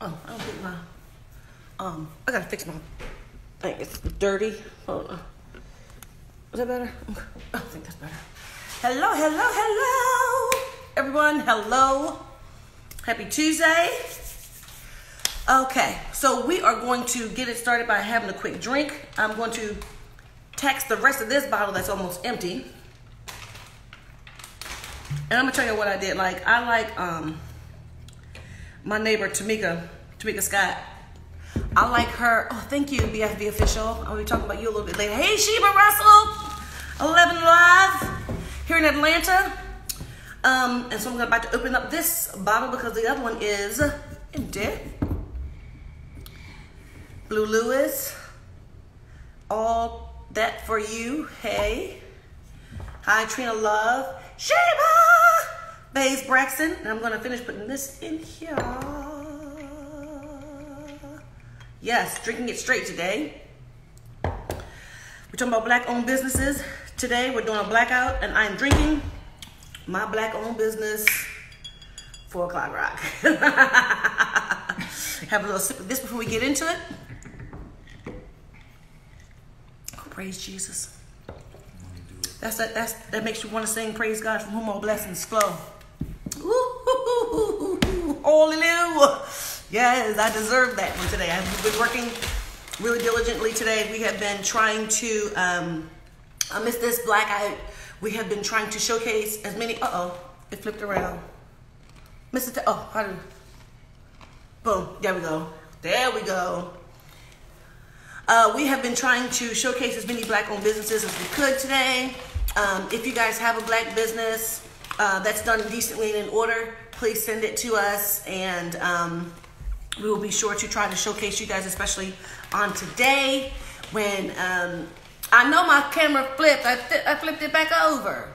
Oh, I don't think my, I gotta fix my thing. It's dirty. Hold on. Is that better? I think that's better. Hello, hello, hello. Everyone, hello. Happy Tuesday. Okay, so we are going to get it started by having a quick drink. I'm going to tax the rest of this bottle that's almost empty. And I'm gonna tell you what I did. Like, I like my neighbor Tamika Scott. I like her. Oh, thank you, BFB official. I'll be talking about you a little bit later. Hey, Sheba Russell, 11 Live here in Atlanta. And so I'm about to open up this bottle because the other one is empty. Blue Lewis, all that for you. Hey, hi Trina Love, Sheba, Bays Braxton, and I'm gonna finish putting this in here. Yes, drinking it straight today. We're talking about black-owned businesses. Today we're doing a blackout, and I'm drinking my black-owned business 4 o'clock rock. Have a little sip of this before we get into it. Praise Jesus. That makes you want to sing praise God from whom all blessings flow. Ooh, hallelujah. Yes, I deserve that one today. I've been working really diligently today. We have been trying to, I missed this blackout. We have been trying to showcase as many, it flipped around. Missed it, boom, there we go. There we go. We have been trying to showcase as many black-owned businesses as we could today. If you guys have a black business that's done decently and in order, please send it to us, and we will be sure to try to showcase you guys, especially on today when I know my camera flipped. I flipped it back over.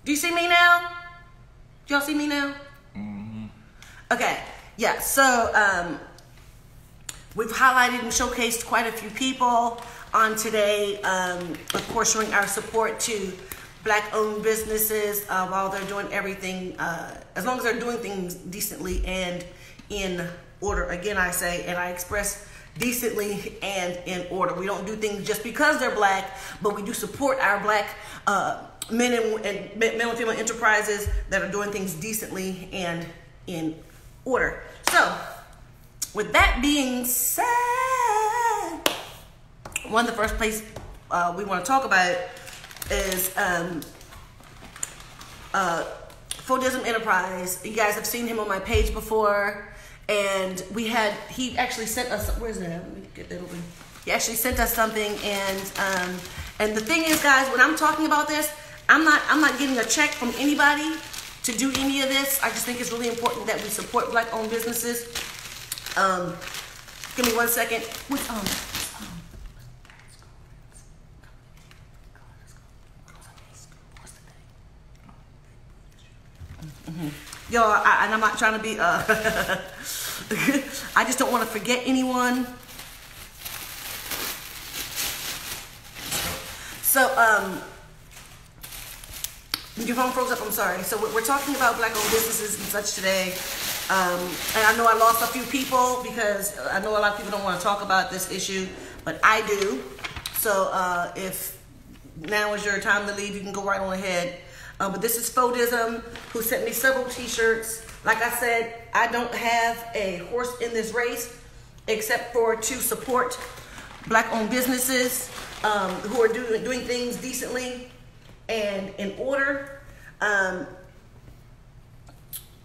Do you see me now? Do y'all see me now? Mm-hmm. Okay, yeah, so we've highlighted and showcased quite a few people on today, of course, showing our support to black-owned businesses while they're doing everything, as long as they're doing things decently and in order. Again, I say, and I express decently and in order. We don't do things just because they're black, but we do support our black men and female enterprises that are doing things decently and in order. So, with that being said, one of the first place we want to talk about is Fodism Enterprise. You guys have seen him on my page before, and he actually sent us, where's that? Let me get that open. He actually sent us something, and the thing is, guys, when I'm talking about this, I'm not getting a check from anybody to do any of this. I just think it's really important that we support black-owned businesses. Give me 1 second. Yo, and I'm not trying to be, I just don't want to forget anyone. So, your phone froze up, I'm sorry. So we're talking about black-owned businesses and such today. And I know I lost a few people because I know a lot of people don't want to talk about this issue, but I do. So if now is your time to leave, you can go right on ahead. But this is Fodism, who sent me several t-shirts. Like I said, I don't have a horse in this race except for to support black-owned businesses who are doing things decently and in order.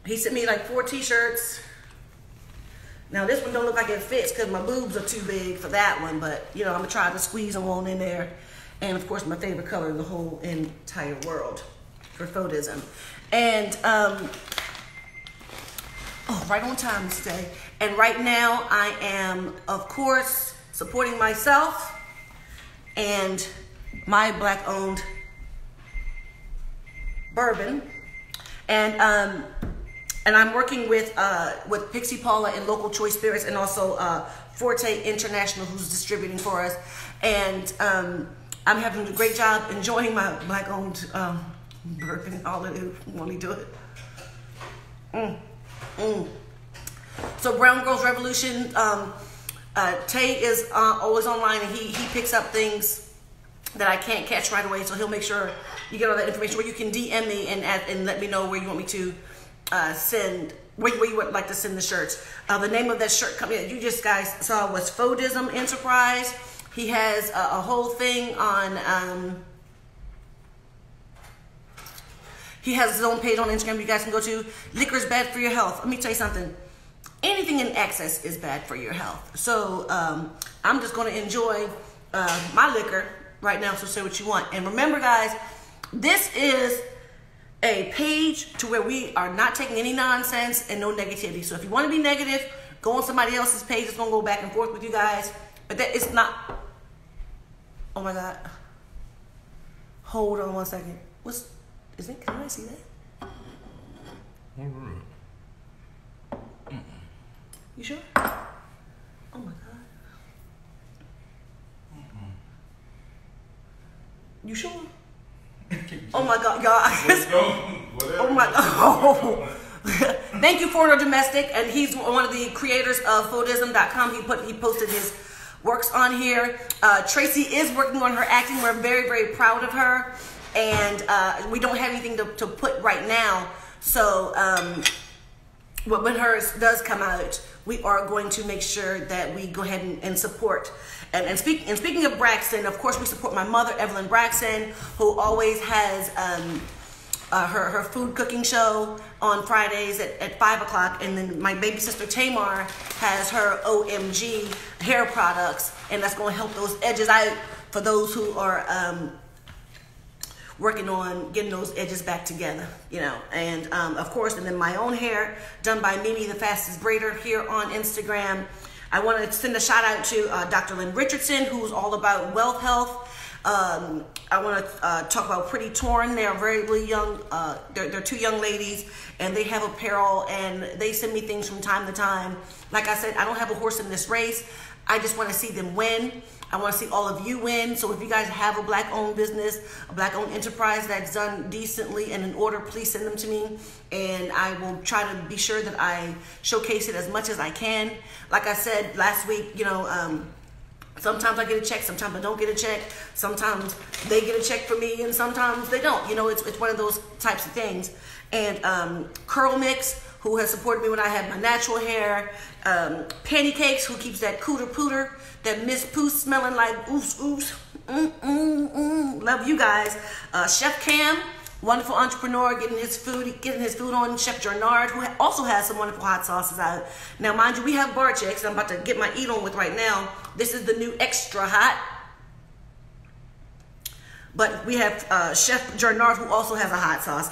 He sent me like 4 t-shirts. Now this one don't look like it fits because my boobs are too big for that one, but you know, I'm gonna try to squeeze them on in there. And of course, my favorite color in the whole entire world for Fodism. And right on time today. And right now I am, of course, supporting myself and my black-owned bourbon. And I'm working with Pixie Paula and Local Choice Spirits, and also Forte International, who's distributing for us. And I'm having a great job enjoying my black-owned bourbon. I'll let it only do it. So Brown Girls Revolution, Tay is always online, and he picks up things that I can't catch right away, so he'll make sure you get all that information, where you can DM me and let me know where you want me to send, where you would like to send the shirts. The name of that shirt company that you just guys saw was Fodism Enterprise. He has a whole thing on, he has his own page on Instagram you guys can go to. Liquor is bad for your health. Let me tell you something. Anything in excess is bad for your health. So I'm just going to enjoy my liquor right now, so say what you want. And remember, guys, this is a page to where we are not taking any nonsense and no negativity. So if you want to be negative, go on somebody else's page. It's going to go back and forth with you guys. But that is not... Oh, my God. Hold on one second. Is it? Can I see that? You sure? Oh, my God. You sure? Oh my God, y'all! Oh my God! Oh. Thank you, Foreigner Domestic, and he's one of the creators of Fodism.com. He posted his works on here. Tracy is working on her acting. We're very, very proud of her, and we don't have anything to put right now. So when hers does come out, we are going to make sure that we go ahead and support. And speaking of Braxton, of course, we support my mother, Evelyn Braxton, who always has her food cooking show on Fridays at 5 o'clock. And then my baby sister Tamar has her OMG hair products, and that's going to help those edges out for those who are working on getting those edges back together, you know. And of course, and then my own hair done by Mimi, the fastest braider, here on Instagram. I want to send a shout out to Dr. Lynn Richardson, who's all about wealth health. I want to talk about Pretty Torn. They're very, really young. They're two young ladies, and they have apparel, and they send me things from time to time. Like I said, I don't have a horse in this race. I just want to see them win. I want to see all of you win. So if you guys have a black-owned business, a black-owned enterprise that's done decently and in order, please send them to me. And I will try to be sure that I showcase it as much as I can. Like I said last week, you know, sometimes I get a check, sometimes I don't get a check. Sometimes they get a check for me, and sometimes they don't. You know, it's one of those types of things. And Curl Mix, who has supported me when I had my natural hair. Panty Cakes, who keeps that cooter pooter, that Miss Pooh smelling like oos oos. Love you guys. Chef Cam, wonderful entrepreneur, getting his food on. Chef Jernard, who also has some wonderful hot sauces out. Now, mind you, we have bar checks I'm about to get my eat on with right now. This is the new extra hot. But we have Chef Jernard, who also has a hot sauce.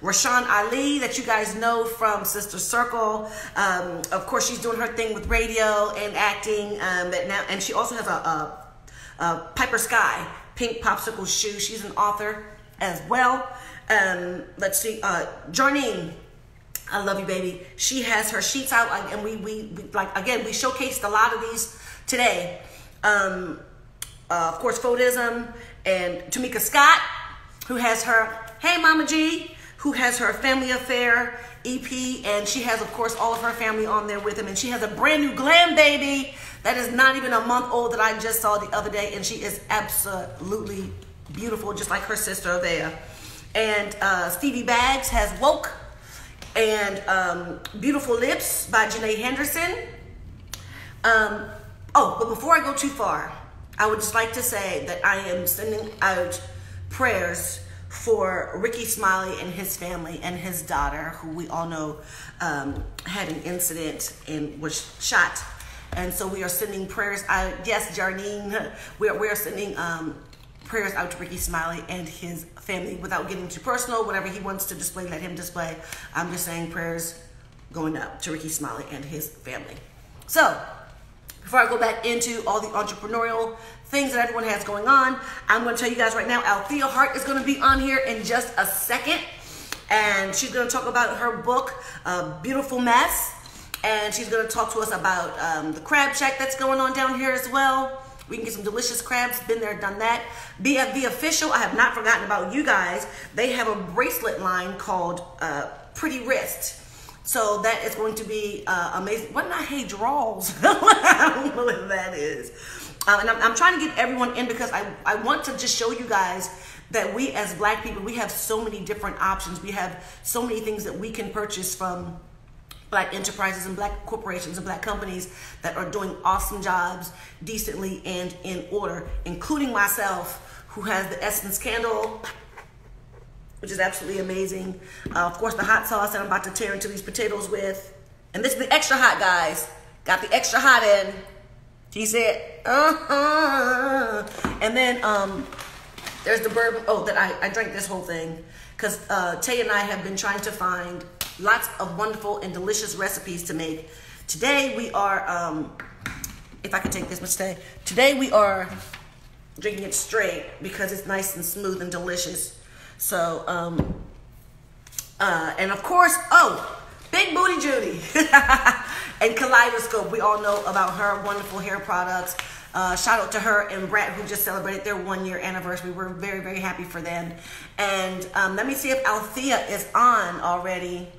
Rashawn Ali, that you guys know from Sister Circle. Of course, she's doing her thing with radio and acting. And she also has a Piper Sky pink popsicle shoe. She's an author as well. Let's see, Jarnine, I love you, baby. She has her sheets out, and we showcased a lot of these today. Of course, Fodism, and Tamika Scott, who has her Hey Mama G, who has her Family Affair EP, and she has, of course, all of her family on there with him. And she has a brand new glam baby that is not even a month old that I just saw the other day, and she is absolutely beautiful, just like her sister there. And Stevie Baggs has Woke, and Beautiful Lips by Janae Henderson. But before I go too far, I would just like to say that I am sending out prayers for Ricky Smiley and his family and his daughter, who we all know had an incident and was shot. And so we are sending prayers out. Yes, Jarnine, we are sending prayers out to Ricky Smiley and his family without getting too personal. Whatever he wants to display, let him display. I'm just saying prayers going out to Ricky Smiley and his family. So, before I go back into all the entrepreneurial things that everyone has going on, I'm going to tell you guys right now, Althea Hart is going to be on here in just a second. And she's going to talk about her book, Beautiful Mess. And she's going to talk to us about the crab shack that's going on down here as well. We can get some delicious crabs. Been there, done that. BFV Official, I have not forgotten about you guys. They have a bracelet line called Pretty Wrist. So that is going to be amazing. What did I hate draws? I don't know what that is. And I'm trying to get everyone in because I want to just show you guys that we as Black people, we have so many different options. We have so many things that we can purchase from Black enterprises and Black corporations and Black companies that are doing awesome jobs, decently and in order, including myself, who has the Essence candle, which is absolutely amazing. Of course, the hot sauce that I'm about to tear into these potatoes with. And this is the extra hot, guys. Got the extra hot in. He said, And then there's the bourbon. Oh, that I drank this whole thing. Because Tay and I have been trying to find lots of wonderful and delicious recipes to make. Today we are, if I could take this mistake. Today we are drinking it straight because it's nice and smooth and delicious. So, and of course, Big Booty Judy and Kaleidoscope. We all know about her wonderful hair products. Shout out to her and Brad, who just celebrated their 1-year anniversary. We're very, very happy for them. And let me see if Althea is on already.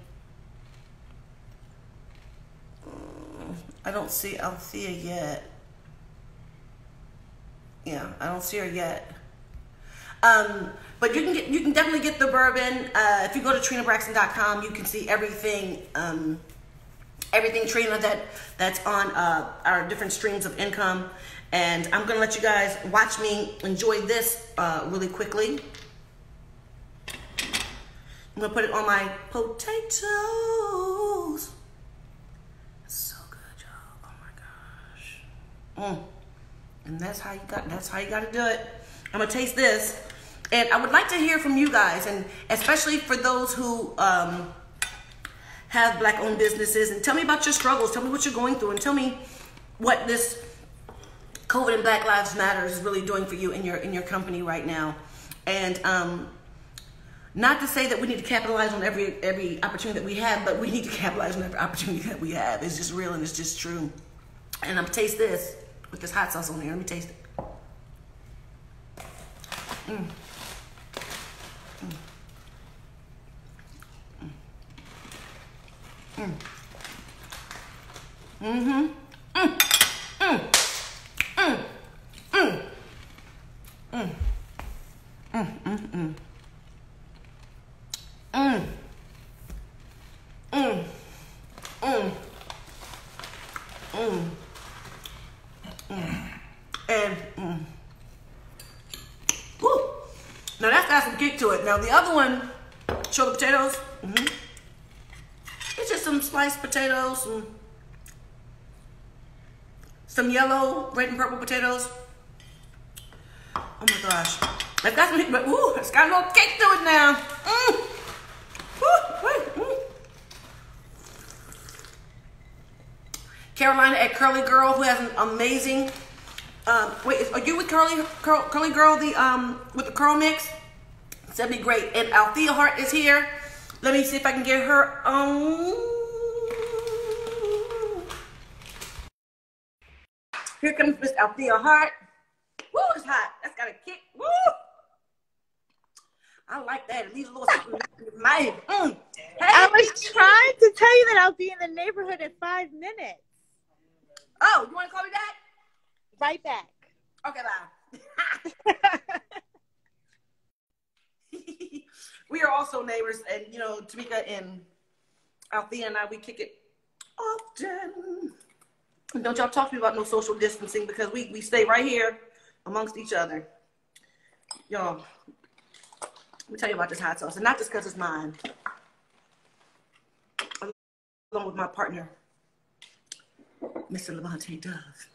I don't see Althea yet. Yeah, I don't see her yet. But you can definitely get the bourbon. If you go to trinabraxton.com, you can see everything Trina that's on our different streams of income. And I'm gonna let you guys watch me enjoy this really quickly. I'm gonna put it on my potatoes. It's so good, y'all. Oh my gosh. And that's how you gotta do it. I'm gonna taste this. And I would like to hear from you guys, and especially for those who have Black-owned businesses, and tell me about your struggles. Tell me what you're going through, and tell me what this COVID and Black Lives Matter is really doing for you in your company right now. And not to say that we need to capitalize on every opportunity that we have, but we need to capitalize on every opportunity that we have. It's just real and it's just true. And I'm gonna taste this with this hot sauce on here. Let me taste it. Now that's got some kick to it. Now the other one, show the potatoes. It's just some sliced potatoes, some yellow, red and purple potatoes. Oh my gosh. It's got some, but ooh, it's got a little kick to it now. Carolina at Curly Girl, who has an amazing, wait, are you with Curly Girl, with the curl mix? That'd be great. And Althea Hart is here. Let me see if I can get her on. Here comes Miss Althea Hart. Woo, it's hot. That's got a kick. Woo! I like that. It leaves a little something in my head. Hey. I was trying to tell you that I'll be in the neighborhood in 5 minutes. Oh, you want to call me back? Right back. Okay, bye. We are also neighbors, and you know, Tamika and Althea and I, we kick it often. And don't y'all talk to me about no social distancing, because we stay right here amongst each other. Y'all, let me tell you about this hot sauce, and not just because it's mine. Along with my partner, Mr. Levante Dove,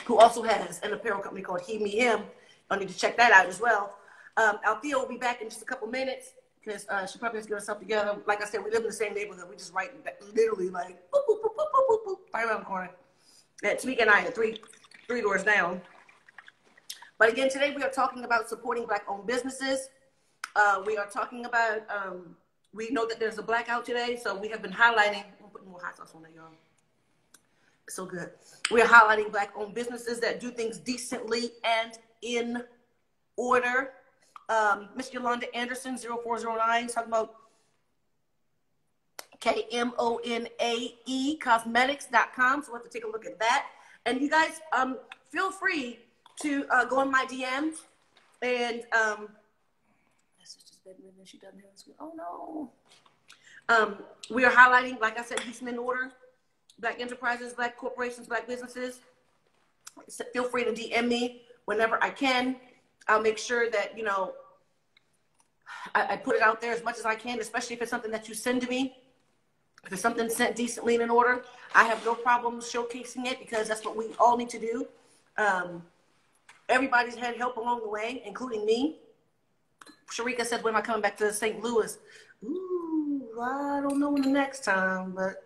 who also has an apparel company called He, Me, Him. I need to check that out as well. Althea will be back in just a couple minutes because she probably has to get herself together. Like I said, we live in the same neighborhood. We just right literally like boop, boop, boop, boop, boop, boop, boop, right around the corner. Tamika and I are three doors down. But again, today we are talking about supporting Black-owned businesses. We are talking about, we know that there's a blackout today, so we have been highlighting, I'm putting more hot sauce on there, y'all. So good. We are highlighting Black-owned businesses that do things decently and in order. Miss Yolanda Anderson, 0409, talking about KMONAE cosmetics.com. So we'll have to take a look at that. And you guys, feel free to go in my DMs. And that's just bedridden. She doesn't have this. Oh no. We are highlighting, like I said, decent in order. Black enterprises, black corporations, black businesses. So feel free to DM me whenever I can. I'll make sure that, you know, I put it out there as much as I can, especially if it's something that you send to me. If it's something sent decently and in order, I have no problem showcasing it because that's what we all need to do. Everybody's had help along the way, including me. Sharika said, when am I coming back to St. Louis? Ooh, I don't know when the next time, but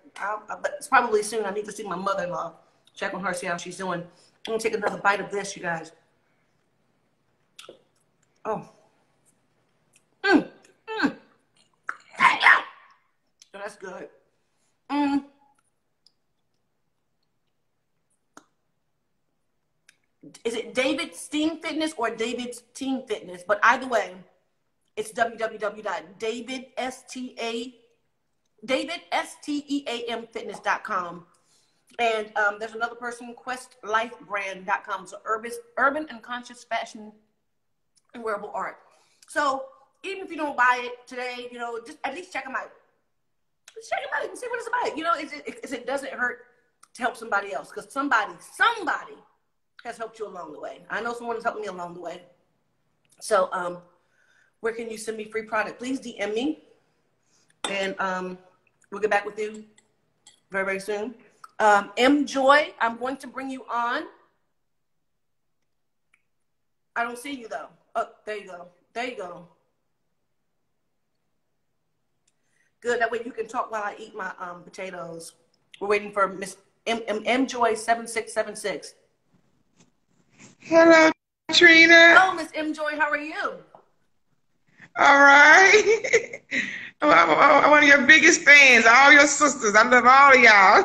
it's probably soon. I need to see my mother-in-law, check on her, see how she's doing. I'm going to take another bite of this, you guys. Oh. Damn. Oh, that's good. Is it David's Steam Fitness or David's Team Fitness? But either way, it's www.davidsteamfitness.com. And there's another person, questlifebrand.com. So urban and conscious fashion and wearable art. So even if you don't buy it today, you know, just at least check them out. Just check them out and see what it's about. You know, it doesn't hurt to help somebody else because somebody has helped you along the way. I know someone has helped me along the way. So where can you send me free product? Please DM me. And we'll get back with you very, very soon. M Joy, I'm going to bring you on. I don't see you though. Oh, there you go. There you go. Good. That way you can talk while I eat my potatoes. We're waiting for Miss M Joy 7676. Hello, Trina. Hello, Miss M Joy. How are you? All right. I'm one of your biggest fans. All your sisters. I love all of y'all.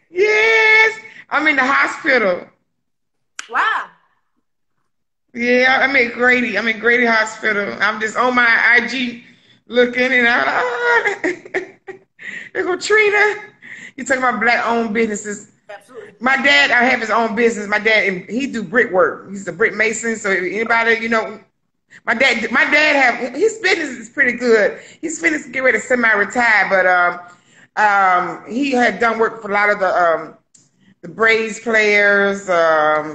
Yes. I'm in the hospital. Wow. Yeah, I'm in Grady. I'm in Grady Hospital. I'm just on my IG looking and there go Trina. You talking about black-owned businesses. Absolutely. My dad, I have his own business. My dad, he do brickwork. He's a brick mason. So if anybody, you know, my dad have his business is pretty good. He's finished get ready to semi-retire, but he had done work for a lot of the Braves players,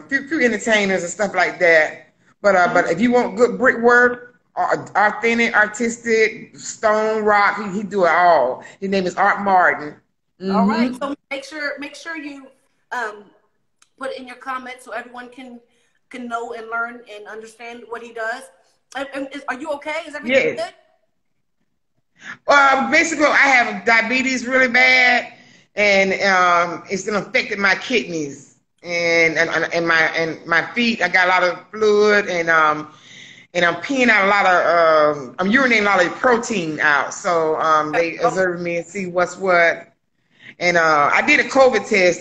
few entertainers and stuff like that. But if you want good brickwork, authentic, artistic, stone, rock, he do it all. His name is Art Martin. Mm-hmm. All right. So make sure you put it in your comments so everyone can know and learn and understand what he does. Are you okay? Is everything good? Basically, I have diabetes really bad, and it's affected my kidneys and my feet. I got a lot of fluid, and I'm peeing out a lot of I'm urinating a lot of protein out. So they observe me and see what's what. And I did a COVID test.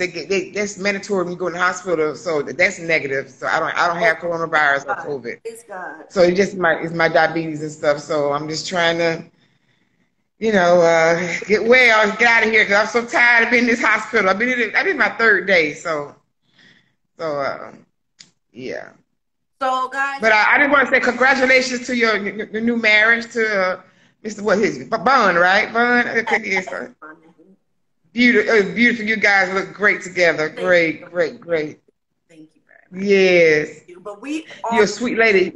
That's mandatory when you go in the hospital, so that's negative. So I don't have coronavirus or COVID. It's God. So it's just my diabetes and stuff. So I'm just trying to, you know, get well, get out of here because I'm so tired of being in this hospital. I did my third day. So yeah. So guys. But I just want to say congratulations to your new marriage to Mr. Bun, right? Bun. Yes, beautiful. You guys look great together. Great. Thank you, Brad. Yes. But you're a sweet lady.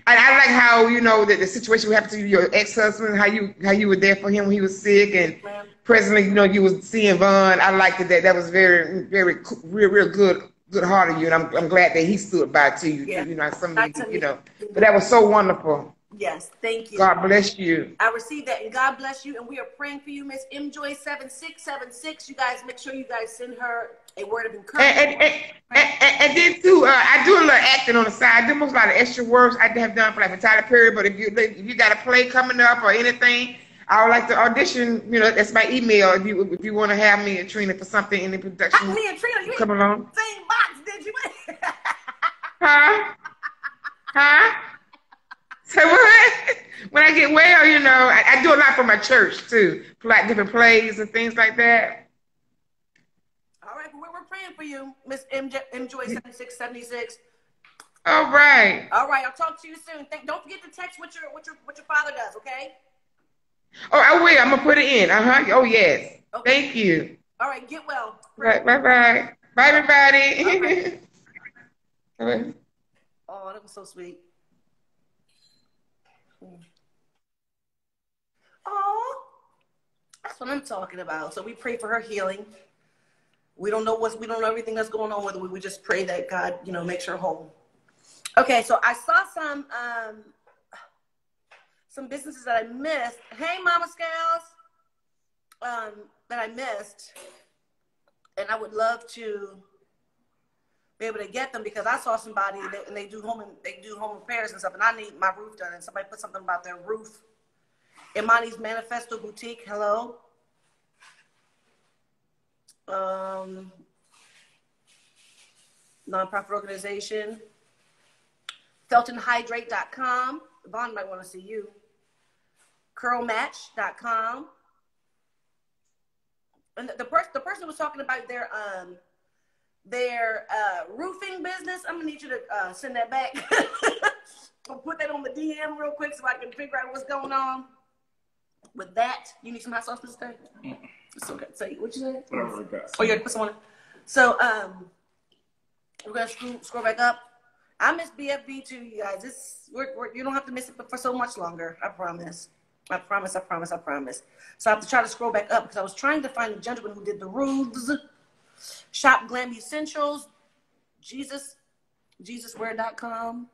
And I like how, you know, that the situation happened to your ex-husband, how you were there for him when he was sick, and presently, you know, you was seeing Vaughn. I liked it. That was very, very, real good heart of you, and I'm glad that he stood by to you. Yeah. You know, you know, but that was so wonderful. Yes, thank you. God bless you. I received that, and God bless you, and we are praying for you, Miss MJoy7676. You guys, make sure you guys send her a word of encouragement. And then too, I do a little acting on the side. I do most a lot of extra works I have done for like Tyler Perry. But if you got a play coming up or anything, I would like to audition. You know, that's my email. If you want to have me and Trina for something in the production. Me and Trina, you come along. Same box, did you? Huh? Say what? When I I get well, I do a lot for my church too, like different plays and things like that. All right, well, we're praying for you, Miss Joy 7676. All right. All right, I'll talk to you soon. Don't forget to text what your father does, okay? Oh, I will. I'm gonna put it in. Oh, yes. Okay. Thank you. All right, get well. Right, bye. Bye, everybody. Right. Oh, that was so sweet. Oh, that's what I'm talking about. So we pray for her healing. We don't know everything that's going on with her. We just pray that God, makes her whole. Okay, so I saw some businesses that I missed. Hey, Mama Scales, that I missed, and I would love to be able to get them because I saw somebody and they do home repairs and stuff, and I need my roof done. And somebody put something about their roof. Imani's Manifesto Boutique. Hello. Nonprofit organization. FeltonHydrate.com. Vaughn might want to see you. Curlmatch.com. And the person was talking about their roofing business. I'm gonna need you to send that back. I'll put that on the DM real quick so I can figure out what's going on with that. You need some hot sauce this day? It's okay. So what you said? Oh, you already put some on it. So we're gonna scroll back up. I miss BFB too, you guys. You don't have to miss it for so much longer. I promise. I promise. So I have to try to scroll back up because I was trying to find the gentleman who did the roofs. Shop Glam Essentials. Jesuswear.com.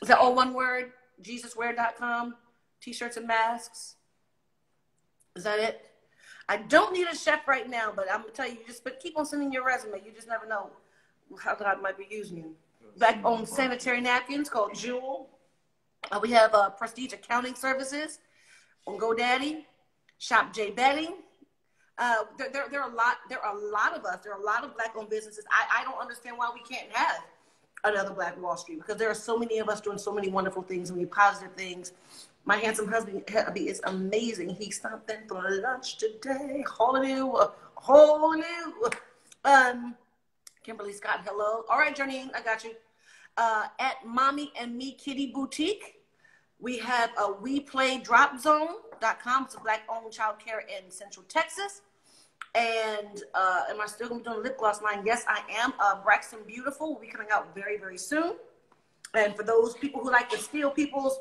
Is that all one word? Jesuswear.com. T-shirts and masks. Is that it? I don't need a chef right now, but I'm gonna tell you, but keep on sending your resume. You just never know how God might be using you. Black-owned sanitary napkins called Jewel. We have Prestige Accounting Services on GoDaddy. Shop J Bedding. There are a lot of us. There are a lot of Black-owned businesses. I don't understand why we can't have another Black Wall Street because there are so many of us doing so many wonderful things, so many positive things. My handsome husband is amazing. He stopped in for lunch today. Hallelujah. Kimberly Scott, hello. All right, Janine, I got you. At Mommy and Me Kitty Boutique, we have a WePlayDropZone.com. It's a Black-owned childcare in Central Texas. And am I still going to be doing a lip gloss line? Yes, I am. Braxton Beautiful will be coming out very, very soon. And for those people who like to steal people's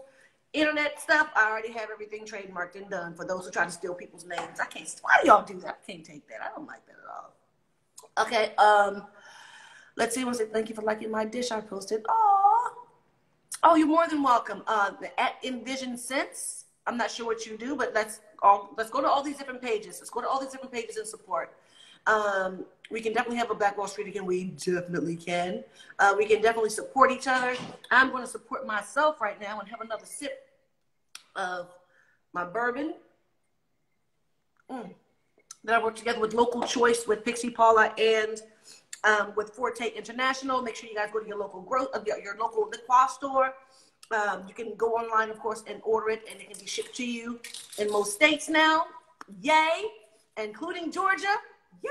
internet stuff, I already have everything trademarked and done. For those who try to steal people's names, I can't. Why do y'all do that? I can't take that. I don't like that at all. Okay. Let's see. Thank you for liking my dish I posted. Oh, you're more than welcome. At Envision Sense. I'm not sure what you do, but let's go to all these different pages. Let's go to all these different pages and support. We can definitely have a Black Wall Street again. We definitely can. We can definitely support each other. I'm going to support myself right now and have another sip of my bourbon. Then I work together with Local Choice, with Pixie Paula, and with Forte International. Make sure you guys go to your local your local liquor store. You can go online, of course, and order it, and it can be shipped to you in most states now. Yay! Including Georgia. Yay!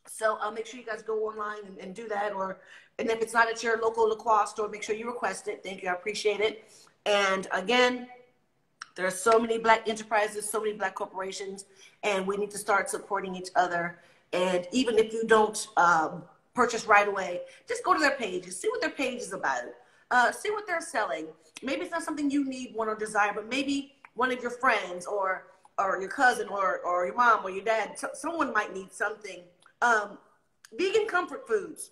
So make sure you guys go online and do that. And if it's not at your local liquor store, make sure you request it. Thank you. I appreciate it. And again, there are so many Black enterprises, so many Black corporations, and we need to start supporting each other. And even if you don't purchase right away, just go to their pages, see what their page is about. See what they're selling. Maybe it's not something you need, want, or desire, but maybe one of your friends or your cousin or your mom or your dad, someone might need something. Vegan comfort foods.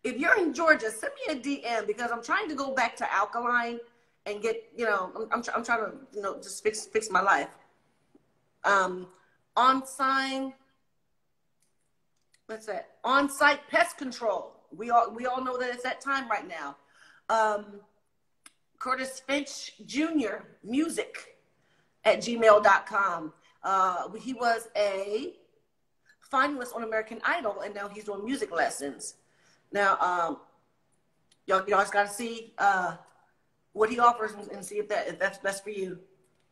If you're in Georgia, send me a DM because I'm trying to go back to alkaline and get, I'm trying to, just fix my life. On-site pest control. We all know that it's that time right now. Curtis Finch Jr. Music at gmail.com. He was a finalist on American Idol, and now he's doing music lessons. Now, y'all just got to see what he offers and see if that's best for you.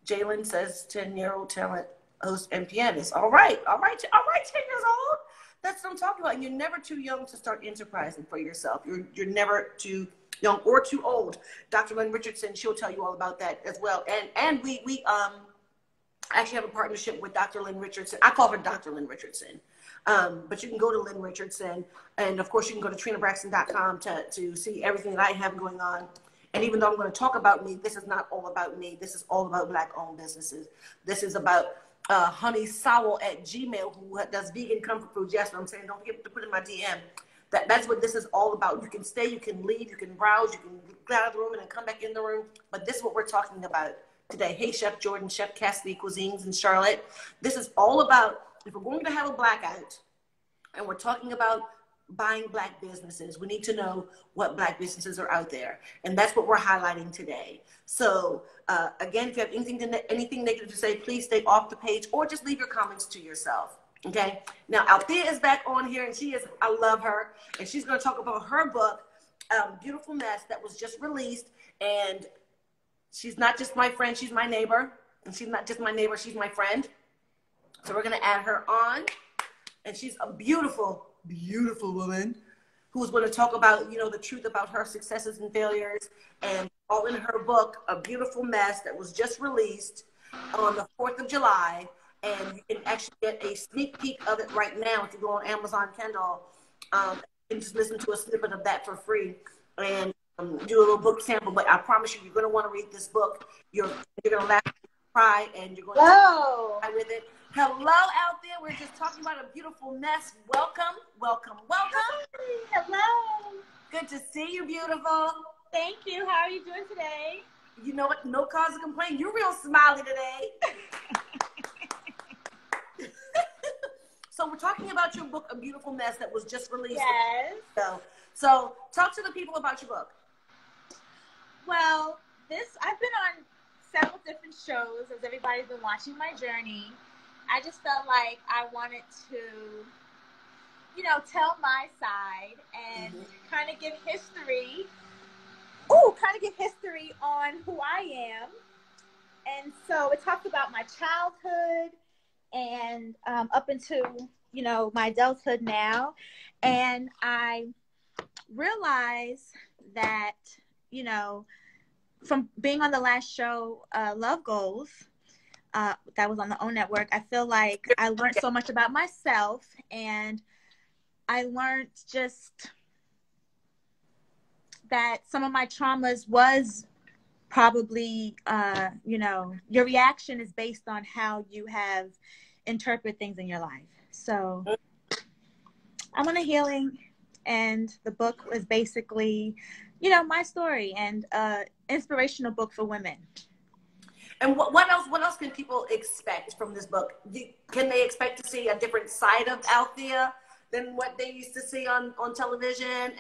Jalen says 10-year-old talent host and pianist. All right, 10 years old. That's what I'm talking about. And you're never too young to start enterprising for yourself. You're never too young or too old. Dr. Lynn Richardson, she'll tell you all about that as well. And we actually have a partnership with Dr. Lynn Richardson. I call her Dr. Lynn Richardson. But you can go to Lynn Richardson, and of course you can go to trinabraxton.com to see everything that I have going on. And even though I'm going to talk about me, this is not all about me. This is all about Black-owned businesses. This is about Honey Sowell at Gmail, who does vegan comfort food. Yes, what I'm saying, don't forget to put in my DM. That's what this is all about. You can stay, you can leave, you can browse, you can get out of the room and then come back in the room. But this is what we're talking about today. Hey, Chef Jordan, Chef Cassidy Cuisines in Charlotte. This is all about, if we're going to have a blackout and we're talking about buying Black businesses, we need to know what Black businesses are out there. And that's what we're highlighting today. So again, if you have anything negative to say, please stay off the page or just leave your comments to yourself. Okay. Now, Althea is back on here, and I love her. And she's going to talk about her book, Beautiful Mess, that was just released. And she's not just my friend, she's my neighbor. And she's not just my neighbor, she's my friend. So we're going to add her on. And she's a beautiful, beautiful woman who's going to talk about, the truth about her successes and failures, and all in her book, A Beautiful Mess, that was just released on the 4th of July. And you can actually get a sneak peek of it right now if you go on Amazon Kindle. You can just listen to a snippet of that for free and do a little book sample. But I promise you're going to want to read this book. You're going to laugh, cry, and you're going to cry with it. Hello out there. We're just talking about A Beautiful Mess. Welcome. Hi, hello. Good to see you, beautiful. Thank you. How are you doing today? You know what? No cause to complain. You're real smiley today. So we're talking about your book, A Beautiful Mess, that was just released. Yes. So talk to the people about your book. Well, I've been on several different shows as everybody's been watching my journey. I just felt like I wanted to, tell my side and kind of give history. On who I am. And so it talks about my childhood and up into, my adulthood now. And I realized that, from being on the last show, Love Goals, that was on the OWN Network, I feel like I learned so much about myself, and I learned just that some of my traumas was probably, your reaction is based on how you have interpreted things in your life. So I'm on a healing, and the book was basically, my story, and inspirational book for women. And what else can people expect from this book? Can they expect to see a different side of Althea than what they used to see on television,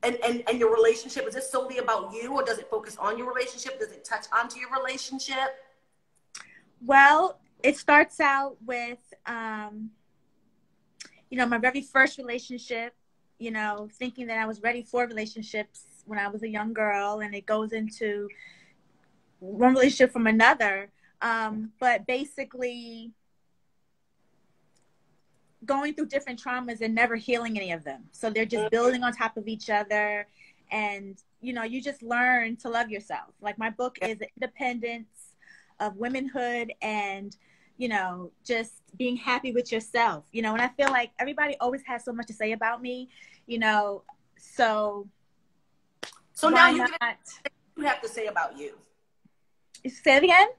and your relationship? Is this solely about you, or does it focus on your relationship? Does it touch onto your relationship? Well, it starts out with, my very first relationship, thinking that I was ready for relationships when I was a young girl, and it goes into one relationship from another. But basically going through different traumas and never healing any of them. So they're just building on top of each other. And, you just learn to love yourself. Like, my book is independence of womanhood and, just being happy with yourself, and I feel like everybody always has so much to say about me, so now you have to say about you. Say it again.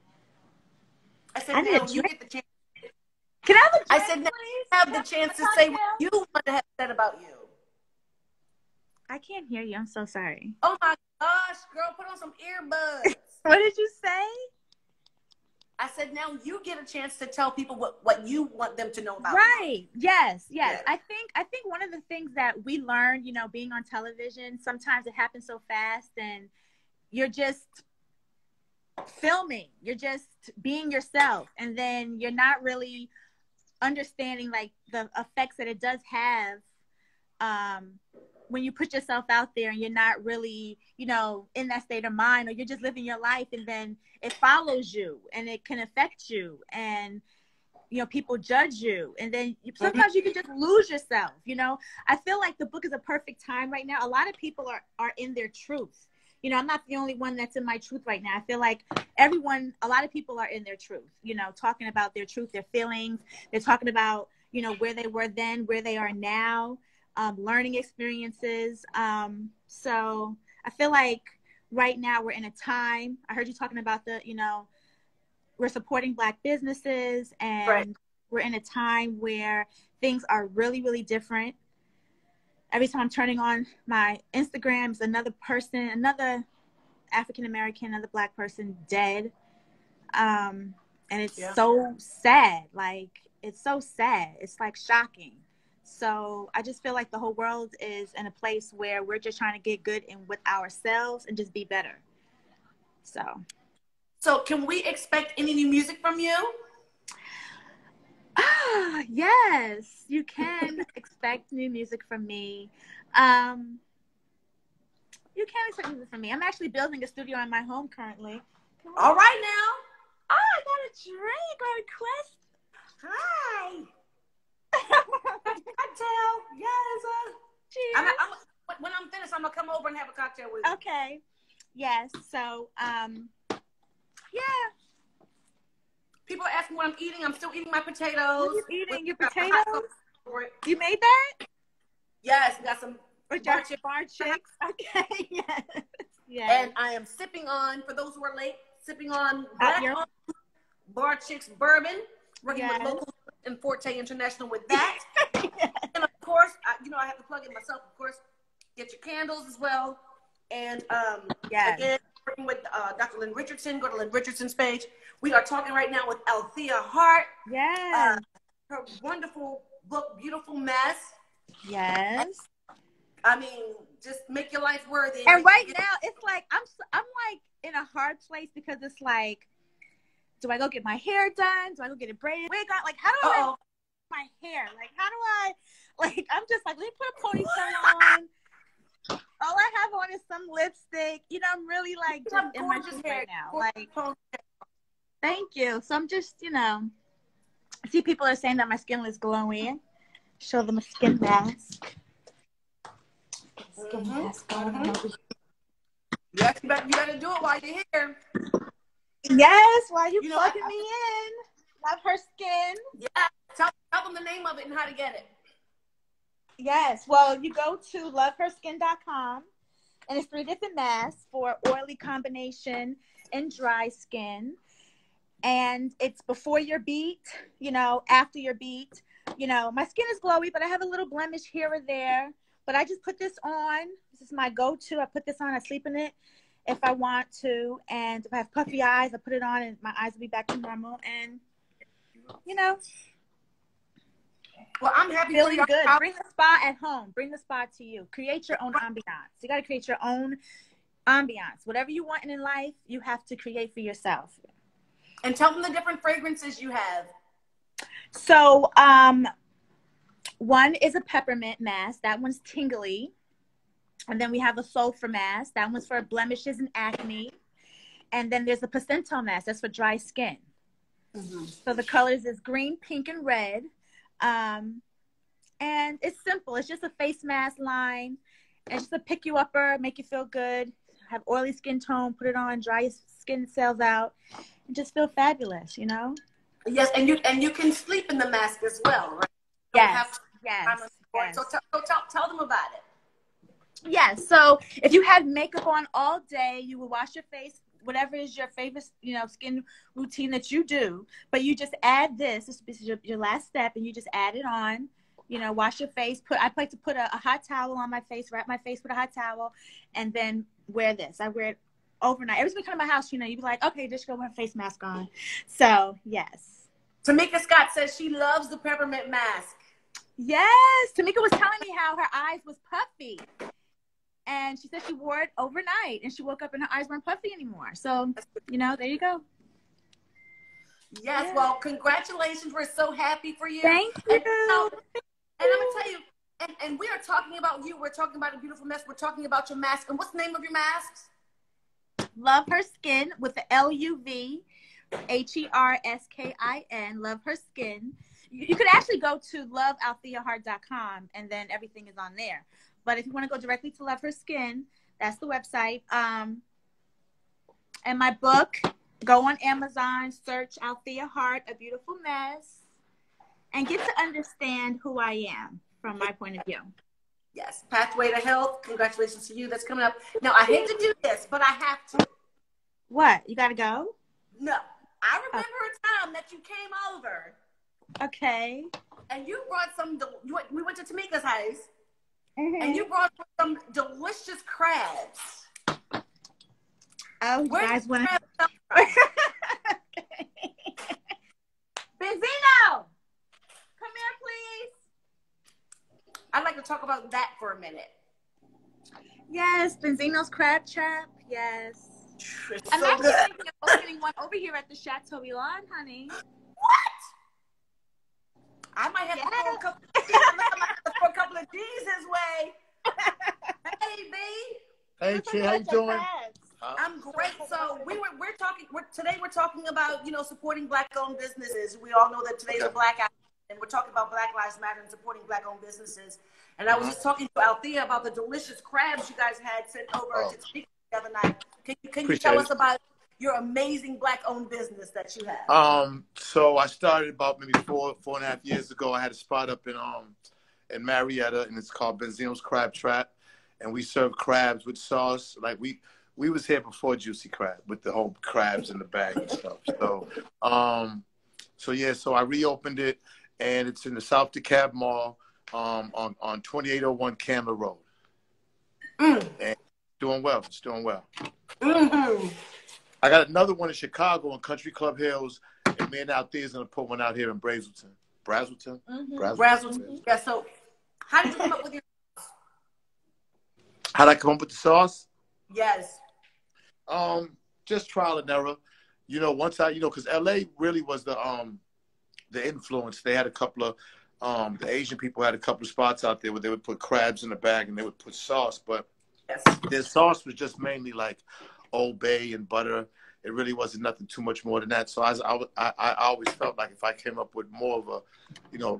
I said, now you get the chance. Can I have a drink, I said, now you have the chance to say what you want to have said about you. I can't hear you. I'm so sorry. Oh my gosh, girl, put on some earbuds. What did you say? I said, now you get a chance to tell people what you want them to know about. Right. You. Yes. I think one of the things that we learn, being on television, sometimes it happens so fast, and you're just filming, you're just being yourself, and then you're not really understanding like the effects that it does have when you put yourself out there and you're not really, you know, in that state of mind, or you're just living your life, and then it follows you and it can affect you, and you know, people judge you, and then sometimes you can just lose yourself. You know, I feel like the book is a perfect time right now. A lot of people are in their truth. You know, I'm not the only one that's in my truth right now. I feel like a lot of people are in their truth, you know, talking about their truth, their feelings. They're talking about, you know, where they were then, where they are now, learning experiences. So I feel like right now we're in a time, I heard you talking about you know, we're supporting Black businesses, and Right. we're in a time where things are really, really different. Every time I'm turning on my Instagram, is another person, another African-American, another Black person dead. And it's so sad. Like, it's so sad. It's like shocking. So I just feel like the whole world is in a place where we're just trying to get good in with ourselves and just be better. So can we expect any new music from you? Yes, you can expect new music from me. You can expect music from me. I'm actually building a studio in my home currently. All right now. Oh, I got a drink or request. Hi. Cocktail. Yes. Cheers. When I'm finished, I'm gonna come over and have a cocktail with you. Okay. Yes. So, yeah. People are asking what I'm eating. I'm still eating my potatoes. What are you eating? Your potatoes? You made that? Yes, we got some bar chicks. Okay. Yes. Yes. And I am sipping on, for those who are late, sipping on Bar Chicks bourbon, working with local and Forte International with that. Yes. And of course, you know, I have to plug in myself, of course. Get your candles as well. And again, working with Dr. Lynn Richardson. Go to Lynn Richardson's page. We are talking right now with Althea Hart. Yes. Her wonderful book, Beautiful Mess. Yes. I mean, just make your life worthy. And right now, it's like I'm like in a hard place, because it's like, do I go get my hair done? Do I go get it braided? Wig on? Like, how do I do my hair? Like, how do I? Like, I'm just like, let me put a ponytail on. All I have on is some lipstick. You know, I'm really like just in my truth right now. Like, thank you. So I'm just, you know, I see people are saying that my skin is glowing. Show them a skin mask. Skin mask going on over here. Yes, you better do it while you're here. Yes, while you plugging me in. Love Her Skin. Yeah, tell them the name of it and how to get it. Yes, well, you go to loveherskin.com, and it's 3 different masks for oily combination and dry skin. And it's before your beat, you know, after your beat. You know, my skin is glowy, but I have a little blemish here or there. But I just put this on. This is my go-to. I put this on. I sleep in it if I want to. And if I have puffy eyes, I put it on and my eyes will be back to normal. And, you know. Well, I'm happy feeling for good. Bring the spa at home. Bring the spa to you. Create your own ambiance. You got to create your own ambiance. Whatever you want in life, you have to create for yourself. And tell them the different fragrances you have. So, one is a peppermint mask. That one's tingly. And then we have a sulfur mask. That one's for blemishes and acne. And then there's a placenta mask. That's for dry skin. Mm-hmm. So the colors is green, pink, and red. And it's simple. It's just a face mask line. It's just a pick you upper, make you feel good. Have oily skin tone, put it on, dry skin cells out, and just feel fabulous, you know? Yes, and you can sleep in the mask as well, right? Yes. So tell them about it. Yes. So if you have makeup on all day, you will wash your face, whatever is your favorite, you know, skin routine that you do. But you just add this. This is your last step, and you just add it on. You know, wash your face. I like to put a hot towel on my face, wrap my face with a hot towel, and then wear this. I wear it overnight. Every time you come to my house, you know, you'd be like, okay, just go with a face mask on. So, yes. Tamika Scott says she loves the peppermint mask. Yes. Tamika was telling me how her eyes was puffy. And she said she wore it overnight, and she woke up and her eyes weren't puffy anymore. So, you know, there you go. Yes. Yeah. Well, congratulations. We're so happy for you. Thank you. And I'm going to tell you, And we are talking about you. We're talking about a beautiful mess. We're talking about your mask. And what's the name of your masks? Love Her Skin with the LUVHERSKIN. Love Her Skin. You could actually go to lovealtheahart.com and then everything is on there. But if you want to go directly to Love Her Skin, that's the website. And my book, go on Amazon, search Althea Hart, A Beautiful Mess, and get to understand who I am from my point of view. Yes, Pathway to Health. Congratulations to you. That's coming up. Now, I hate to do this, but I have to. What? You got to go? No. I remember a time that you came over. Okay. And you brought we went to Tamika's house, Mm-hmm. and you brought some delicious crabs. Oh, you guys want to... Benzino! Come here, please. I'd like to talk about that for a minute. Yes, Benzino's Crab Trap. Yes. It's I'm so actually good. thinking of opening one over here at the Chateau Milan, honey. What? I might have to throw a couple of D's his way. Hey, B. Hey, Trina, how you doing? I'm great. So today we're talking about, supporting Black-owned businesses. We all know that today's a Black Out, and we're talking about Black Lives Matter and supporting Black-owned businesses. And I was just talking to Althea about the delicious crabs you guys had sent over to speak the other night. Can you tell us about your amazing Black-owned business that you have? So I started about maybe 4.5 years ago. I had a spot up in Marietta, and it's called Benzino's Crab Trap, and we serve crabs with sauce. Like we was here before Juicy Crab with the whole crabs in the bag and stuff. So so I reopened it, and it's in the South DeKalb Mall on 2801 Candler Road. And it's doing well. It's doing well. Mm-hmm. I got another one in Chicago on Country Club Hills, and me and Althea's going to put one out here in Brazelton. Brazelton? Mm-hmm. Brazelton. Brazelton. Yeah, so how did you come up with your How did I come up with the sauce? Yes. Just trial and error. Once because LA really was the influence. They had a couple of the Asian people had a couple of spots out there where they would put crabs in the bag and they would put sauce, but yes, their sauce was just mainly like Old Bay and butter. It really wasn't nothing too much more than that. So I always felt like if I came up with more of a,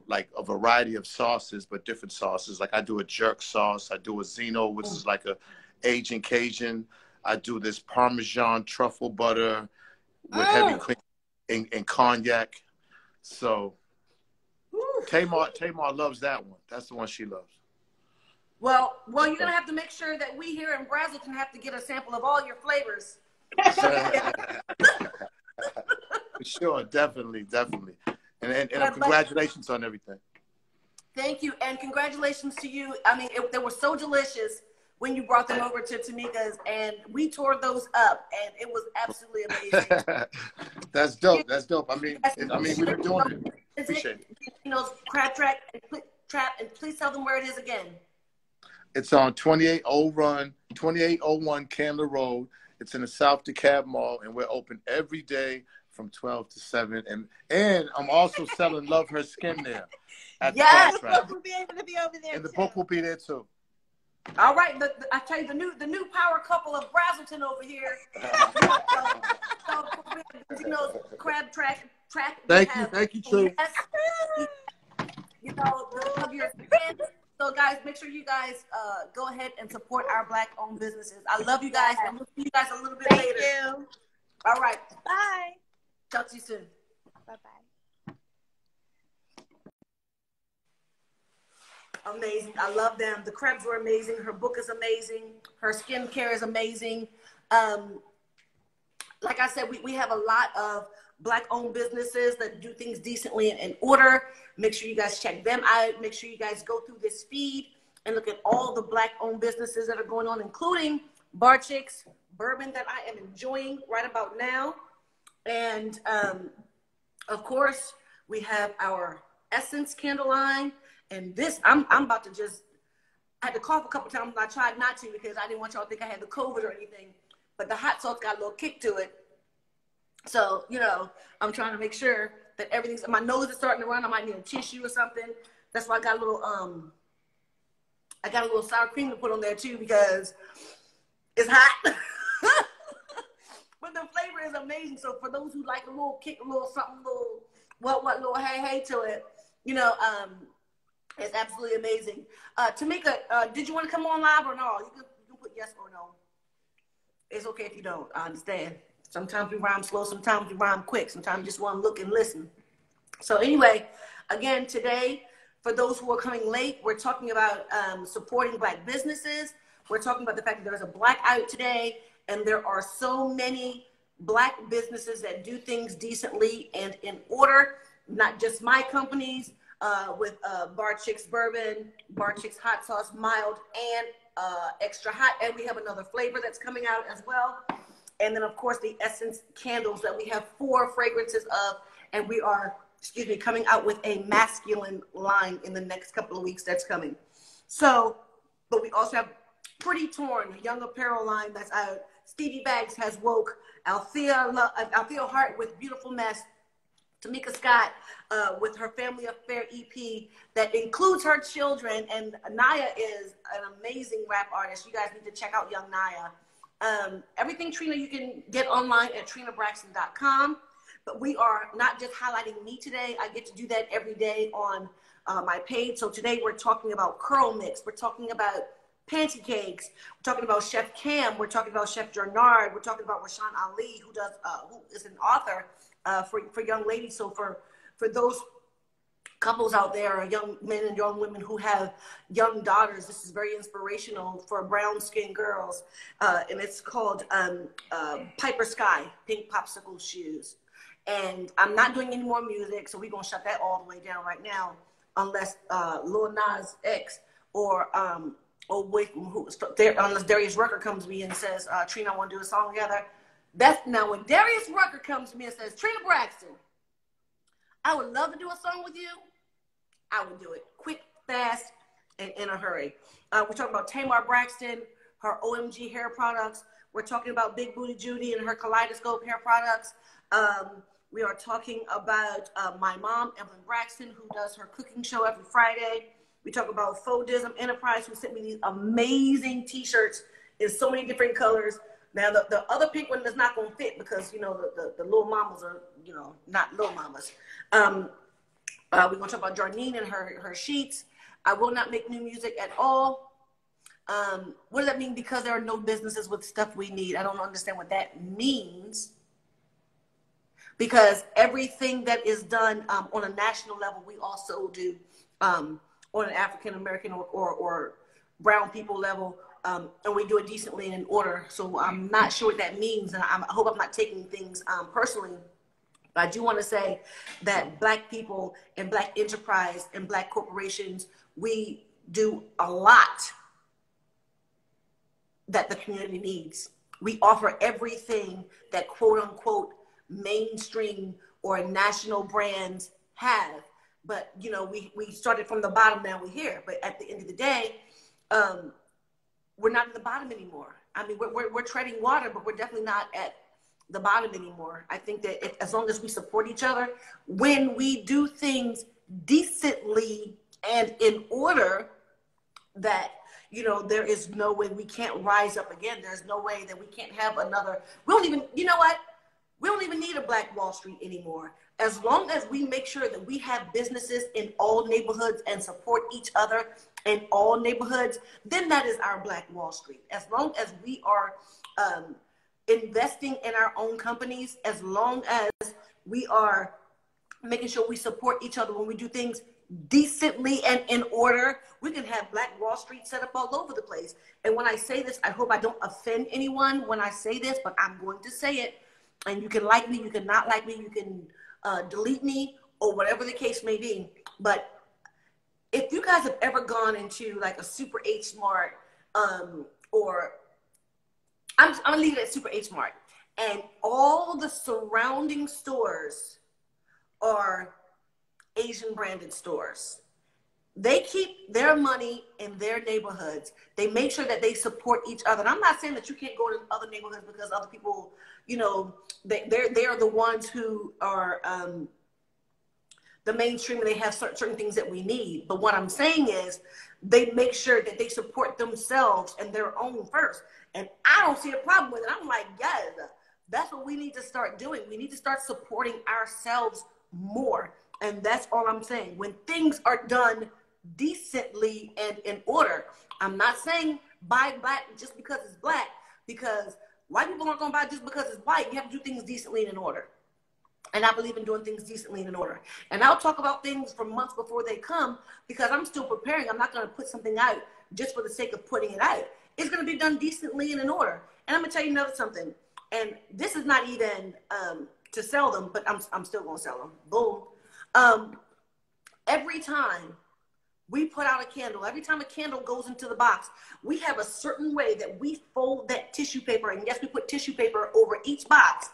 like a variety of sauces, but different sauces. Like I do a jerk sauce, I do a Zeno, which is like a Asian Cajun. I do this Parmesan truffle butter with heavy cream and cognac. So Tamar loves that one. That's the one she loves. Well, you're gonna have to make sure that we here in Brazelton have to get a sample of all your flavors. Sure, definitely, and congratulations on everything. Thank you, and congratulations to you. I mean, they were so delicious when you brought them over to Tamika's, and we tore those up, and it was absolutely amazing. That's dope. That's dope. I mean, we've been doing it. Appreciate it. Crab Trap, and please tell them where it is again. It's on 2801 Candler Road. It's in the South DeKalb Mall, and we're open every day from 12 to 7. And I'm also selling Love Her Skin there. Yes, the book will be able to be over there. And the book will be there too. All right, I tell you, the new power couple of Brazelton over here. Crab Trap. Thank you, Trina. Your skin. So, guys, make sure you guys go ahead and support our Black-owned businesses. I love you guys, and we'll see you guys a little bit later. Thank you. All right. Bye. Talk to you soon. Bye-bye. Amazing. I love them. The crabs were amazing. Her book is amazing. Her skincare is amazing. Like I said, we have a lot of Black-owned businesses that do things decently and in order. Make sure you guys check them out. Make sure you guys go through this feed and look at all the Black-owned businesses that are going on, including Bar Chicks, bourbon that I am enjoying right about now. And, of course, we have our Essence candle line. And this, I'm about to I had to cough a couple times, and I tried not to because I didn't want y'all to think I had the COVID or anything. But the hot sauce got a little kick to it. So, I'm trying to make sure that everything's, my nose is starting to run. I might need a tissue or something. That's why I got a little I got a little sour cream to put on there too because it's hot. But the flavor is amazing. So for those who like a little kick, a little something, little hey to it, you know, it's absolutely amazing. Tamika, did you want to come on live or no? You can put yes or no. It's okay if you don't. I understand. Sometimes we rhyme slow, sometimes we rhyme quick, sometimes you just want to look and listen. So anyway, again, today, for those who are coming late, we're talking about supporting Black businesses. We're talking about the fact that there's a blackout today, and there are so many Black businesses that do things decently and in order, not just my companies, with Bar Chicks Bourbon, Bar Chicks Hot Sauce Mild, and Extra Hot. And we have another flavor that's coming out as well. And then, of course, the Essence candles that we have 4 fragrances of, and we are, coming out with a masculine line in the next couple of weeks that's coming. So, but we also have Pretty Torn, a young apparel line that's out. Stevie Bags has Woke, Althea Hart with Beautiful Mess, Tamika Scott with her Family Affair EP that includes her children, and Naya is an amazing rap artist. You guys need to check out young Naya. Everything Trina you can get online at trinabraxton.com. But we are not just highlighting me today. I get to do that every day on my page. So today we're talking about Curl Mix. We're talking about Panty Cakes. We're talking about Chef Cam. We're talking about Chef Jernard. We're talking about Rashawn Ali, who is an author for young ladies. So for those couples out there, young men and young women who have young daughters, this is very inspirational for brown-skinned girls. And it's called Piper Sky, Pink Popsicle Shoes. And I'm not doing any more music, so we're going to shut that all the way down right now, unless Lil Nas X unless Darius Rucker comes to me and says, Trina, I want to do a song together. Now when Darius Rucker comes to me and says, Trina Braxton, I would love to do a song with you, I would do it quick, fast, and in a hurry. We're talking about Tamar Braxton, her OMG hair products. We're talking about Big Booty Judy and her Kaleidoscope hair products. We are talking about my mom, Evelyn Braxton, who does her cooking show every Friday. We talk about Fodism Enterprise, who sent me these amazing T-shirts in so many different colors. Now, the other pink one is not going to fit because, you know, the little mamas are, you know, not little mamas. We're going to talk about Jarnine and her sheets. I will not make new music at all. What does that mean? Because there are no businesses with stuff we need. I don't understand what that means. Because everything that is done on a national level, we also do on an African American or brown people level, and we do it decently and in order. So I'm not sure what that means, and I hope I'm not taking things personally. But I do want to say that Black people and Black enterprise and Black corporations, we do a lot that the community needs. We offer everything that quote unquote mainstream or national brands have. But, you know, we started from the bottom, now we're here. But at the end of the day, we're not at the bottom anymore. I mean, we're treading water, but we're definitely not at the bottom anymore. I think that as long as we support each other, when we do things decently and in order, that, you know, there is no way we can't rise up again. There's no way that we can't have another. We don't even, you know what? We don't even need a Black Wall Street anymore. As long as we make sure that we have businesses in all neighborhoods and support each other in all neighborhoods, then that is our Black Wall Street. As long as we are investing in our own companies, as long as we are making sure we support each other when we do things decently and in order, we can have Black Wall Street set up all over the place. And when I say this, I hope I don't offend anyone when I say this, but I'm going to say it. And you can like me, you can not like me, you can delete me, or whatever the case may be. But if you guys have ever gone into like a Super H Mart, or I'm gonna leave it at Super H Mart, and all the surrounding stores are Asian branded stores. They keep their money in their neighborhoods. They make sure that they support each other. And I'm not saying that you can't go to other neighborhoods because other people, you know, they're the ones who are the mainstream and they have certain things that we need. But what I'm saying is they make sure that they support themselves and their own first. And I don't see a problem with it. I'm like, yes, that's what we need to start doing. We need to start supporting ourselves more. And that's all I'm saying. When things are done decently and in order, I'm not saying buy black just because it's black, because white people aren't going to buy just because it's white. You have to do things decently and in order. And I believe in doing things decently and in order. And I'll talk about things for months before they come, because I'm still preparing. I'm not going to put something out just for the sake of putting it out. It's going to be done decently and in order. And I'm going to tell you another something. And this is not even to sell them, but I'm still going to sell them. Boom. Every time we put out a candle, every time a candle goes into the box, we have a certain way that we fold that tissue paper. And yes, we put tissue paper over each box.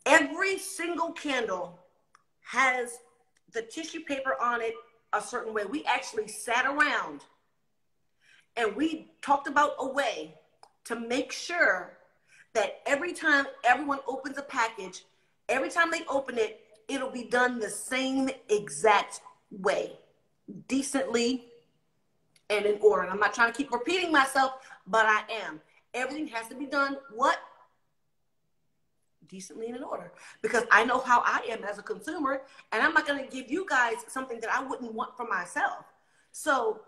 Every single candle has the tissue paper on it a certain way. We actually sat around and we talked about a way to make sure that every time everyone opens a package, every time they open it, it'll be done the same exact way, decently and in order. And I'm not trying to keep repeating myself, but I am. Everything has to be done what? Decently and in order, because I know how I am as a consumer, and I'm not going to give you guys something that I wouldn't want for myself. So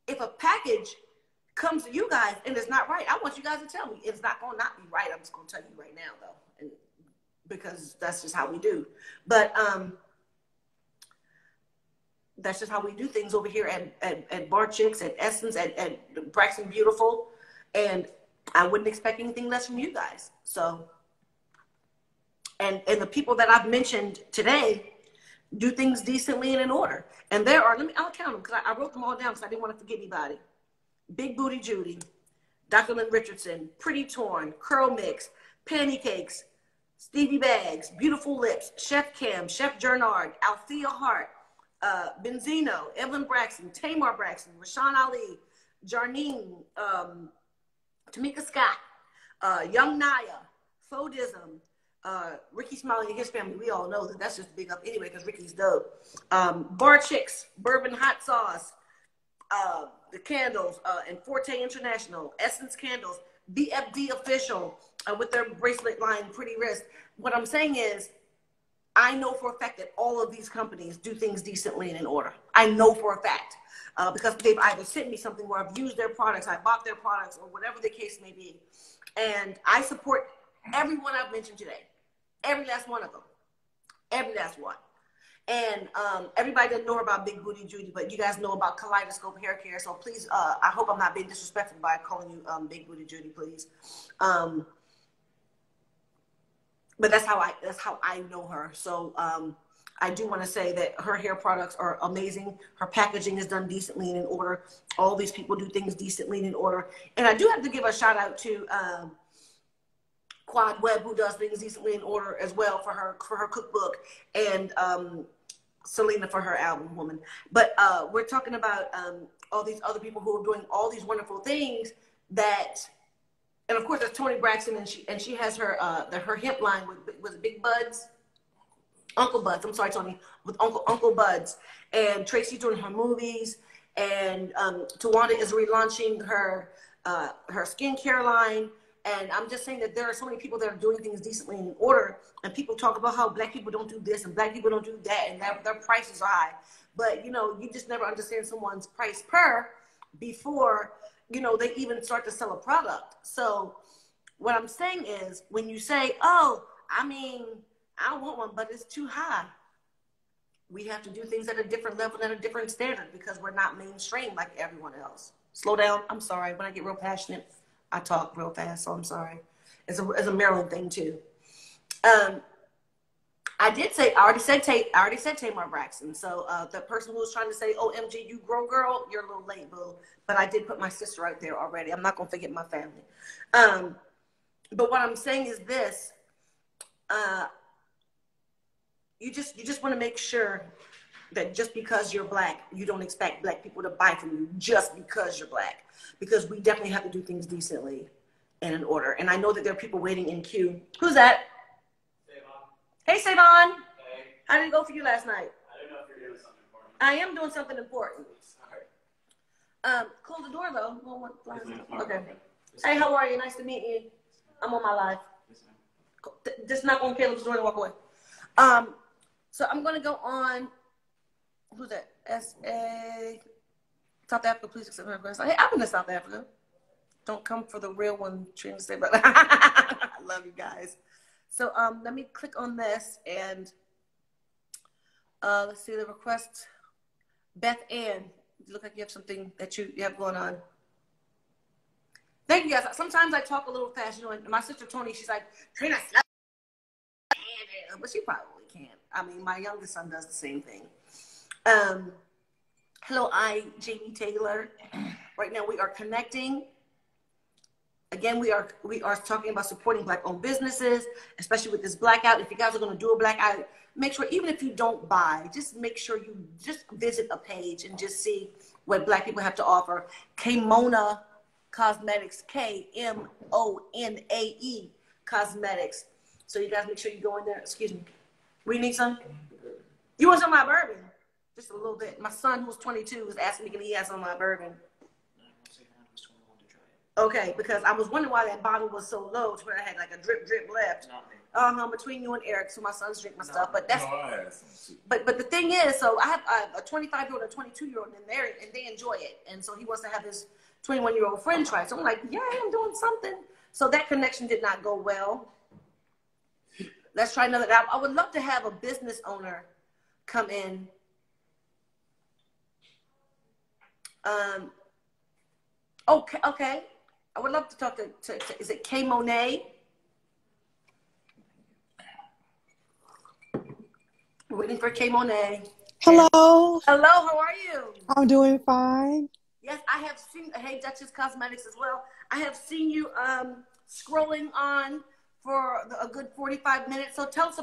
if a package comes to you guys and it's not right, I want you guys to tell me it's not going to not be right. I'm just going to tell you right now, though, and because that's just how we do. But that's just how we do things over here at Bar Chicks, at Essence, at Braxton Beautiful, and I wouldn't expect anything less from you guys. So. And the people that I've mentioned today do things decently and in order. And there are, I'll count them because I wrote them all down because I didn't want to forget anybody. Big Booty Judy, Dr. Lynn Richardson, Pretty Torn, Curl Mix, Panty Cakes, Stevie Bags, Beautiful Lips, Chef Cam, Chef Jernard, Althea Hart, Benzino, Evelyn Braxton, Tamar Braxton, Rashawn Ali, Jarnine, Tamika Scott, Young Naya, Fodism, Ricky Smiley and his family, we all know that that's just big up anyway because Ricky's dope. Bar Chicks, Bourbon Hot Sauce, the candles, and Forte International, Essence Candles, BFD Official with their bracelet line, Pretty Wrist. What I'm saying is, I know for a fact that all of these companies do things decently and in order. I know for a fact because they've either sent me something where I've used their products, I bought their products, or whatever the case may be. And I support everyone I've mentioned today. Every last one of them. Every last one. And everybody doesn't know about Big Booty Judy, but you guys know about Kaleidoscope Hair Care. So please, I hope I'm not being disrespectful by calling you Big Booty Judy, please. But that's how I know her. So I do want to say that her hair products are amazing. Her packaging is done decently and in order. All these people do things decently and in order. And I do have to give a shout out to Quad Webb, who does things decently in order as well for her cookbook, and Selena for her album Woman. But we're talking about all these other people who are doing all these wonderful things that, and of course there's Toni Braxton, and she has her hemp line with Big Buds, Uncle Buds. I'm sorry, Toni, with Uncle Buds, and Tracy's doing her movies, and Tawanda is relaunching her skincare line. And I'm just saying that there are so many people that are doing things decently and in order, and people talk about how black people don't do this and black people don't do that, and their prices are high. But, you know, you just never understand someone's price per before, you know, they even start to sell a product. So what I'm saying is, when you say, oh, I mean, I want one, but it's too high, we have to do things at a different level and a different standard because we're not mainstream like everyone else. Slow down. I'm sorry. When I get real passionate, I talk real fast, so I'm sorry. It's a Maryland thing too. I already said Tamar Braxton. So the person who was trying to say, OMG, you grow girl, you're a little late, boo. But I did put my sister right there already. I'm not gonna forget my family. But what I'm saying is this: you just want to make sure that just because you're black, you don't expect black people to buy from you just because you're black. Because we definitely have to do things decently and in order. And I know that there are people waiting in queue. Who's that? Savon. Hey, Savon. Hey. How did it go for you last night? I don't know if you're doing something important. I am doing something important. Close the door though. Okay. Hey, how are you? Nice to meet you. I'm on my live. Just knock on Caleb's door and walk away. So I'm gonna go on. Who's that? SA South Africa. Please accept my request. Hey, I've been to South Africa. Don't come for the real one, Trina said, but I love you guys. So let me click on this and let's see the request. Beth Ann, you look like you have something that you have going on. Thank you guys. Sometimes I talk a little fast, you know, and my sister Tony, she's like, Trina, slow. But she probably can't. I mean, my youngest son does the same thing. Hello, Jamie Taylor. Right now we are connecting. Again, we are talking about supporting Black-owned businesses, especially with this blackout. If you guys are going to do a blackout, make sure, even if you don't buy, just make sure you just visit a page and just see what Black people have to offer. Kmona Cosmetics, Kmonae Cosmetics. So you guys make sure you go in there. Excuse me. We need some? You want some of my bourbon? Just a little bit. My son, who's 22, was asking me if he has some of my bourbon. Okay, because I was wondering why that bottle was so low to where I had like a drip left. Between you and Eric, so my sons drink my stuff. But that's but the thing is, so I have a 25-year-old and a 22-year-old in there, and they enjoy it. And so he wants to have his 21-year-old friend try it. So I'm like, yeah, I'm doing something. So that connection did not go well. Let's try another. I would love to have a business owner come in. Okay. I would love to talk to is it Kmonae? We're waiting for Kmonae. Hello. Hello, how are you? I'm doing fine. Yes, I have seen, hey, Duchess Cosmetics as well. I have seen you scrolling on for a good 45 minutes. So tell us,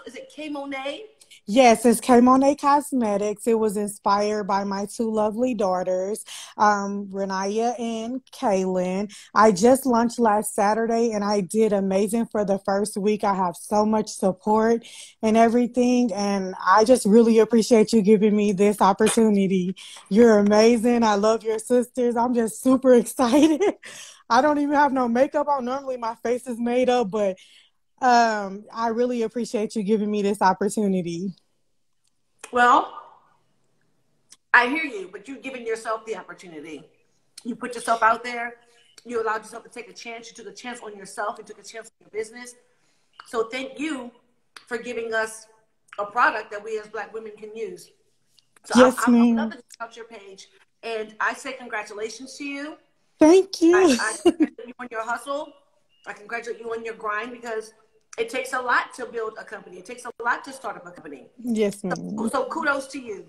is it Kmonae? Yes, it's Kmonae Cosmetics. It was inspired by my two lovely daughters, Renaya and Kaylin. I just launched last Saturday and I did amazing for the first week. I have so much support and everything. And I just really appreciate you giving me this opportunity. You're amazing. I love your sisters. I'm just super excited. I don't even have no makeup on. Normally my face is made up, but I really appreciate you giving me this opportunity. Well, I hear you, but you've given yourself the opportunity. You put yourself out there. You allowed yourself to take a chance. You took a chance on yourself. You took a chance on your business. So thank you for giving us a product that we as Black women can use. So yes, I ma'am. love to check out your page. And I say congratulations to you. Thank you. I congratulate you on your hustle. I congratulate you on your grind because it takes a lot to build a company. It takes a lot to start up a company. Yes, ma'am. So kudos to you.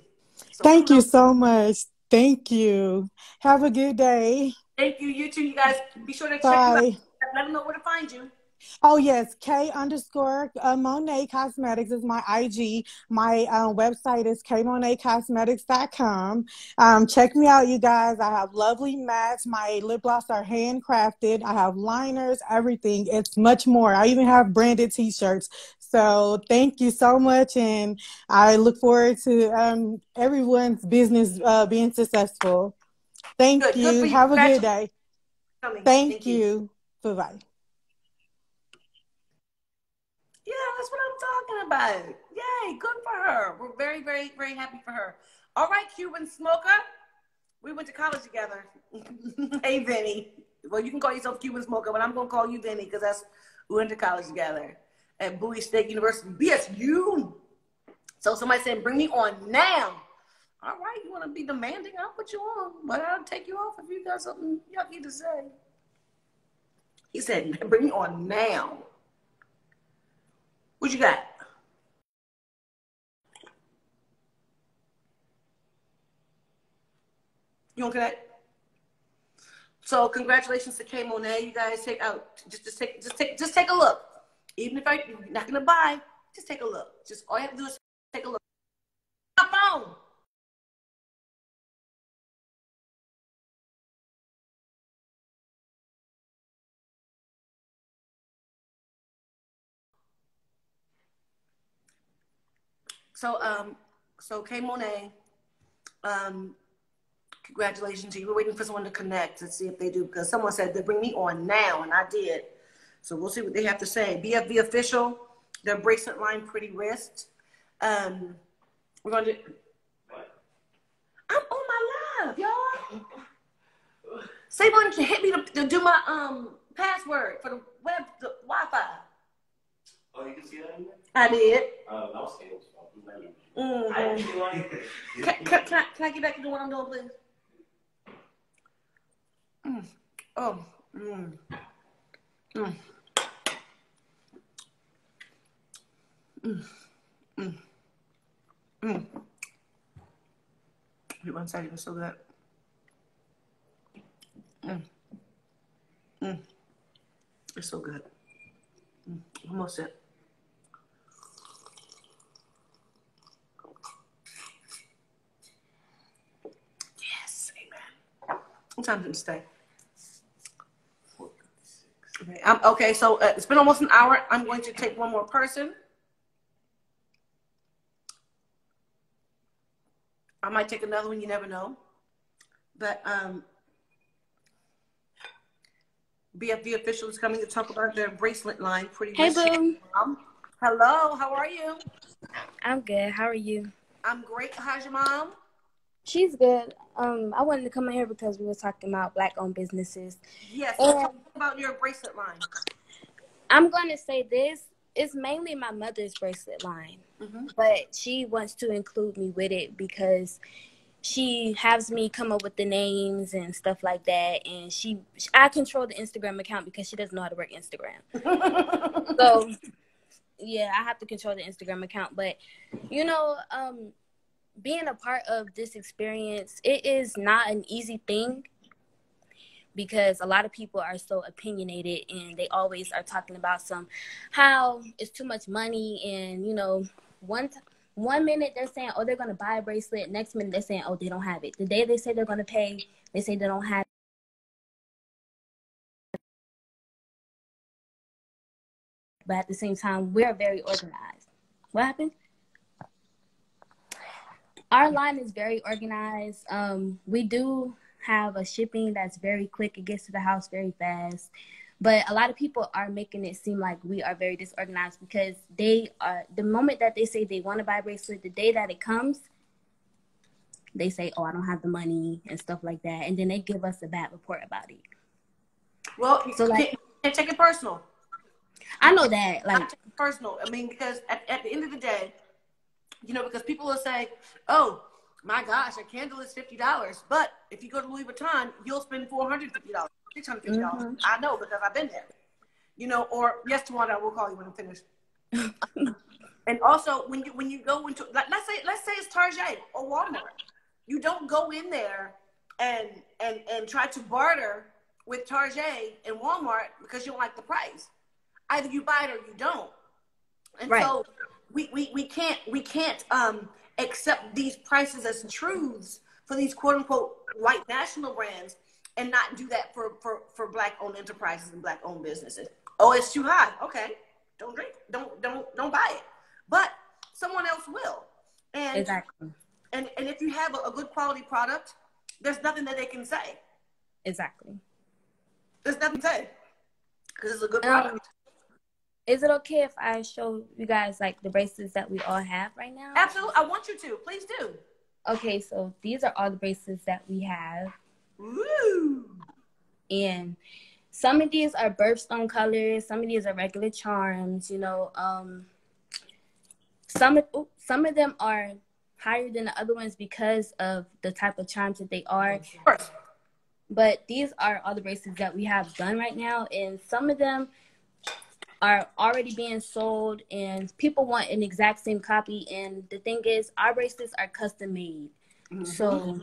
Thank you so much. Thank you. Have a good day. Thank you. You too. You guys be sure to check Bye. you out. Let them know where to find you. Oh, yes. K_Monae Cosmetics is my IG. My website is kmonaecosmetics.com. Check me out, you guys. I have lovely mats. My lip gloss are handcrafted. I have liners, everything. It's much more. I even have branded t-shirts. So thank you so much. And I look forward to everyone's business being successful. Thank you. Good have a good day. Thank you. Bye-bye. Yeah, that's what I'm talking about. Yay, good for her. We're very, very, very happy for her. All right, Cuban Smoker. We went to college together. Hey, Vinny. Well, you can call yourself Cuban Smoker, but I'm going to call you Vinny because we went to college together at Bowie State University, BSU. So somebody said, bring me on now. All right, you want to be demanding? I'll put you on, but I'll take you off if you got something yucky to say. He said, bring me on now. What you got? You don't connect? So congratulations to Kmonae. You guys take out just take a look. Even if you're not gonna buy, just take a look. Just all you have to do is take a look. My phone. So K Monet, congratulations to you. We're waiting for someone to connect to see if they do, because someone said they bring me on now, and I did. So we'll see what they have to say. BFV official, their bracelet line, Pretty Wrist. We're going to. I'm on my live, y'all. Say one to hit me to do my password for the Wi-Fi. Oh, you can see that in there? I did. Oh, that was Caleb's fault. Can I get back to doing what I'm doing, please? Oh. Wait 1 second, it's so good. It's so good. Almost it. Yes, amen. What time did it stay? Okay, okay, so it's been almost an hour. I'm going to take one more person. I might take another one, you never know. But BFV official is coming to talk about their bracelet line. Pretty Hey, boo. Hello, how are you? I'm good. How are you? I'm great. How's your mom? She's good. I wanted to come in here because we were talking about Black-owned businesses. Yes, And talk about your bracelet line. I'm going to say this. It's mainly my mother's bracelet line. But she wants to include me with it because she has me come up with the names and stuff like that. And I control the Instagram account because she doesn't know how to work Instagram. So, yeah, I have to control the Instagram account. But, you know, being a part of this experience, it is not an easy thing because a lot of people are so opinionated and they always are talking about how it's too much money. And, you know, one minute they're saying, oh, they're going to buy a bracelet. Next minute they're saying, oh, they don't have it. The day they say they're going to pay, they say they don't have it. But at the same time, we're very organized. What happened? Our line is very organized. We do have a shipping that's very quick. It gets to the house very fast. But a lot of people are making it seem like we are very disorganized because the moment that they say they want to buy a bracelet, the day that it comes, they say, oh, I don't have the money and stuff like that. And then they give us a bad report about it. Well, so you can't take it personal. I know that. Not take it personal. I mean, because at the end of the day, you know, because people will say, oh, my gosh, a candle is $50. But if you go to Louis Vuitton, you'll spend $450, $650. I know because I've been there. You know, or yes, Tawana, I will call you when I'm finished. And also, when you go into, like, let's say it's Target or Walmart, you don't go in there and try to barter with Target and Walmart because you don't like the price. Either you buy it or you don't. And so we can't accept these prices as truths for these quote unquote white national brands and not do that for Black owned enterprises and Black owned businesses. Oh, it's too high. Okay. Don't drink. Don't buy it. But someone else will. And exactly. And if you have a good quality product, there's nothing that they can say. Exactly. There's nothing to say. Because it's a good product. Is it okay if I show you guys like the bracelets that we all have right now? Absolutely. I want you to. Please do. Okay, so these are all the bracelets that we have. Woo! And some of these are birthstone colors. Some of these are regular charms. You know, some of them are higher than the other ones because of the type of charms that they are. But these are all the bracelets that we have done right now, and some of them are already being sold, and people want an exact same copy. And the thing is, our bracelets are custom made. So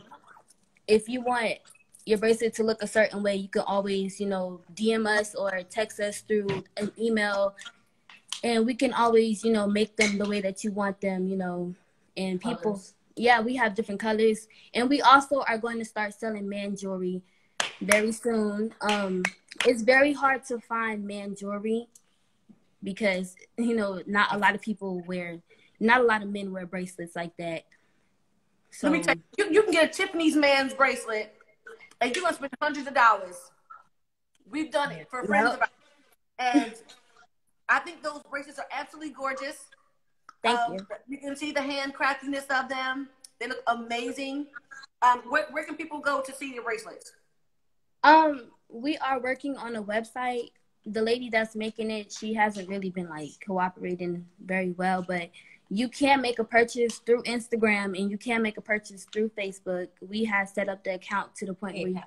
if you want your bracelet to look a certain way, you can always, you know, DM us or text us through an email, and we can always, you know, make them the way that you want them, you know. And people, yeah, we have different colors, and we also are going to start selling man jewelry very soon. It's very hard to find man jewelry because, you know, not a lot of people wear not a lot of men wear bracelets like that. So let me tell you, you can get a Tiffany's man's bracelet, and you're gonna spend hundreds of dollars. We've done it for friends of ours, and I think those bracelets are absolutely gorgeous. Thank you. You can see the handcraftiness of them. They look amazing. Where can people go to see your bracelets? We are working on a website. The lady that's making it, she hasn't really been like cooperating very well, but you can make a purchase through Instagram and you can make a purchase through Facebook. We have set up the account to the point where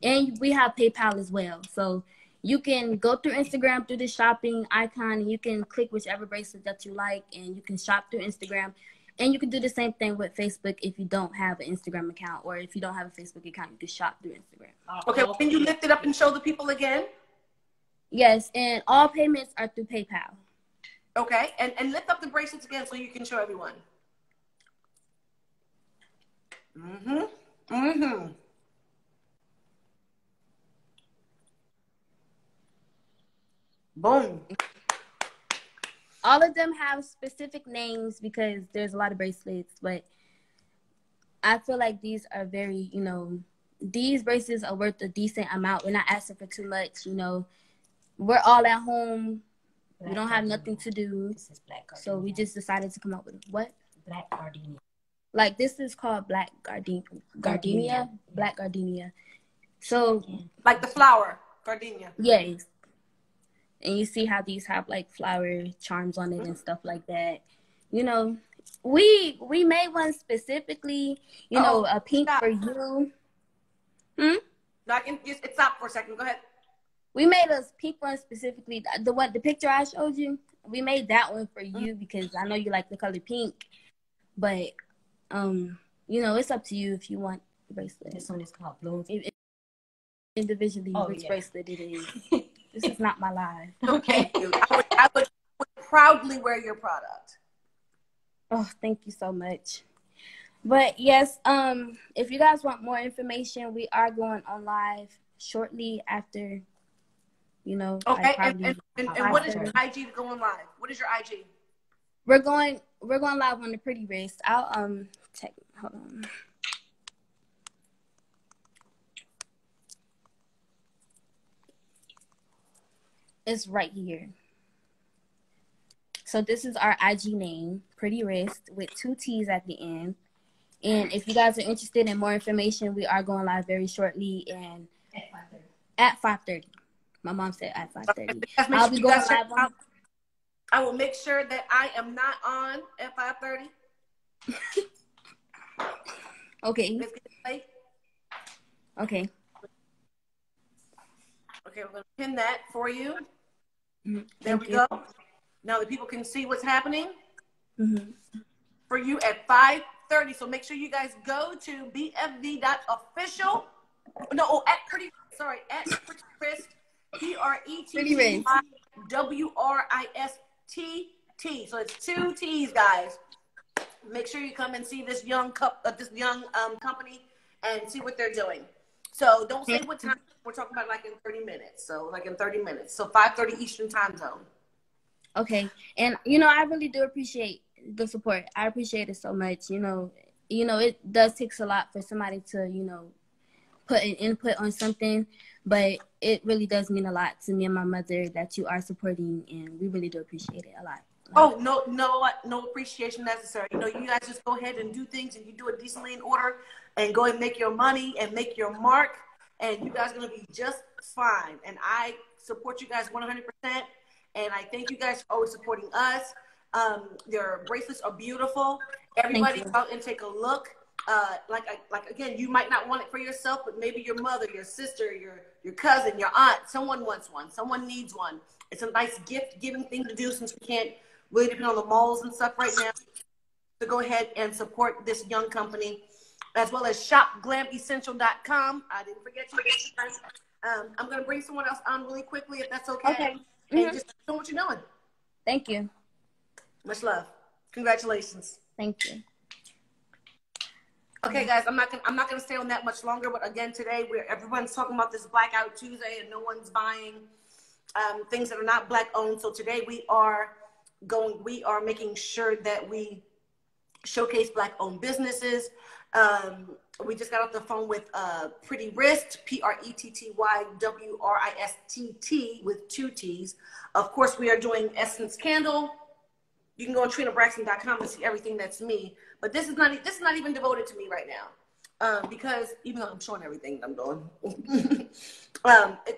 and we have PayPal as well. So you can go through Instagram through the shopping icon and you can click whichever bracelet that you like and you can shop through Instagram. And you can do the same thing with Facebook if you don't have an Instagram account, or if you don't have a Facebook account, you can shop through Instagram. Okay, can you lift it up and show the people again? Yes, and all payments are through PayPal. Okay, and lift up the bracelets again so you can show everyone. Boom. All of them have specific names because there's a lot of bracelets, but I feel like these are very, these bracelets are worth a decent amount. We're not asking for too much, We're all at home. We don't have nothing to do. This is black gardenia. So we just decided to come up with what? Black gardenia. Like this is called black gardenia. Black gardenia. So like the flower, gardenia. Yes. And you see how these have like flower charms on it and stuff like that. We made one specifically, a pink for you. No, I can just stop for a second. Go ahead. We made a pink one specifically. The picture I showed you, we made that one for you because I know you like the color pink. But it's up to you if you want the bracelet. This one is called Blooms. Individually, which bracelet it is. This is not my life. Okay. I would proudly wear your product. Oh, thank you so much. But yes, if you guys want more information, we are going on live shortly after, Okay, and what is your IG to go on live? What is your IG? We're going live on the Pretty Wrist. I'll check. Hold on. It's right here. So this is our IG name, Pretty Wrist, with 2 T's at the end. And if you guys are interested in more information, we are going live very shortly and at 5:30. My mom said at 5:30. I'll be going live on. I will make sure that I am not on at 5:30. Okay. Let's get it late. Okay. Okay, we're gonna pin that for you. There Thank we you. go. Now that people can see what's happening for you at 5:30. So make sure you guys go to bfv.official. No, at Pretty Wrist. PRETTYWRISTT. So it's 2 T's, guys. Make sure you come and see this young company and see what they're doing. So don't say what time. We're talking about like in 30 minutes. So like in 30 minutes. So 5:30 Eastern time zone. Okay. And, I really do appreciate the support. I appreciate it so much. It does take a lot for somebody to, put an input on something. But it really does mean a lot to me and my mother that you are supporting. And we really do appreciate it a lot. Oh, no appreciation necessary. You guys just go ahead and do things and you do it decently in order and go and make your money and make your mark. And you guys are going to be just fine. And I support you guys 100%. And I thank you guys for always supporting us. Their bracelets are beautiful. Everybody go out and take a look. Again, you might not want it for yourself, but maybe your mother, your sister, your cousin, your aunt, someone wants one. Someone needs one. It's a nice gift-giving thing to do since we can't really depend on the malls and stuff right now. So go ahead and support this young company, as well as shopglamessential.com. I didn't forget you. I'm going to bring someone else on really quickly, if that's okay. Okay. And just know what you're doing. Thank you. Much love. Congratulations. Thank you. Okay, guys, I'm not gonna stay on that much longer. But again, today everyone's talking about this Blackout Tuesday, and no one's buying things that are not Black owned. So today we are we are making sure that we showcase Black-owned businesses. We just got off the phone with Pretty Wrist, PrettyWrist with 2 T's. Of course, we are doing Essence Candle. You can go on TrinaBraxton.com and see everything that's me. But this is not even devoted to me right now, because even though I'm showing everything that I'm doing,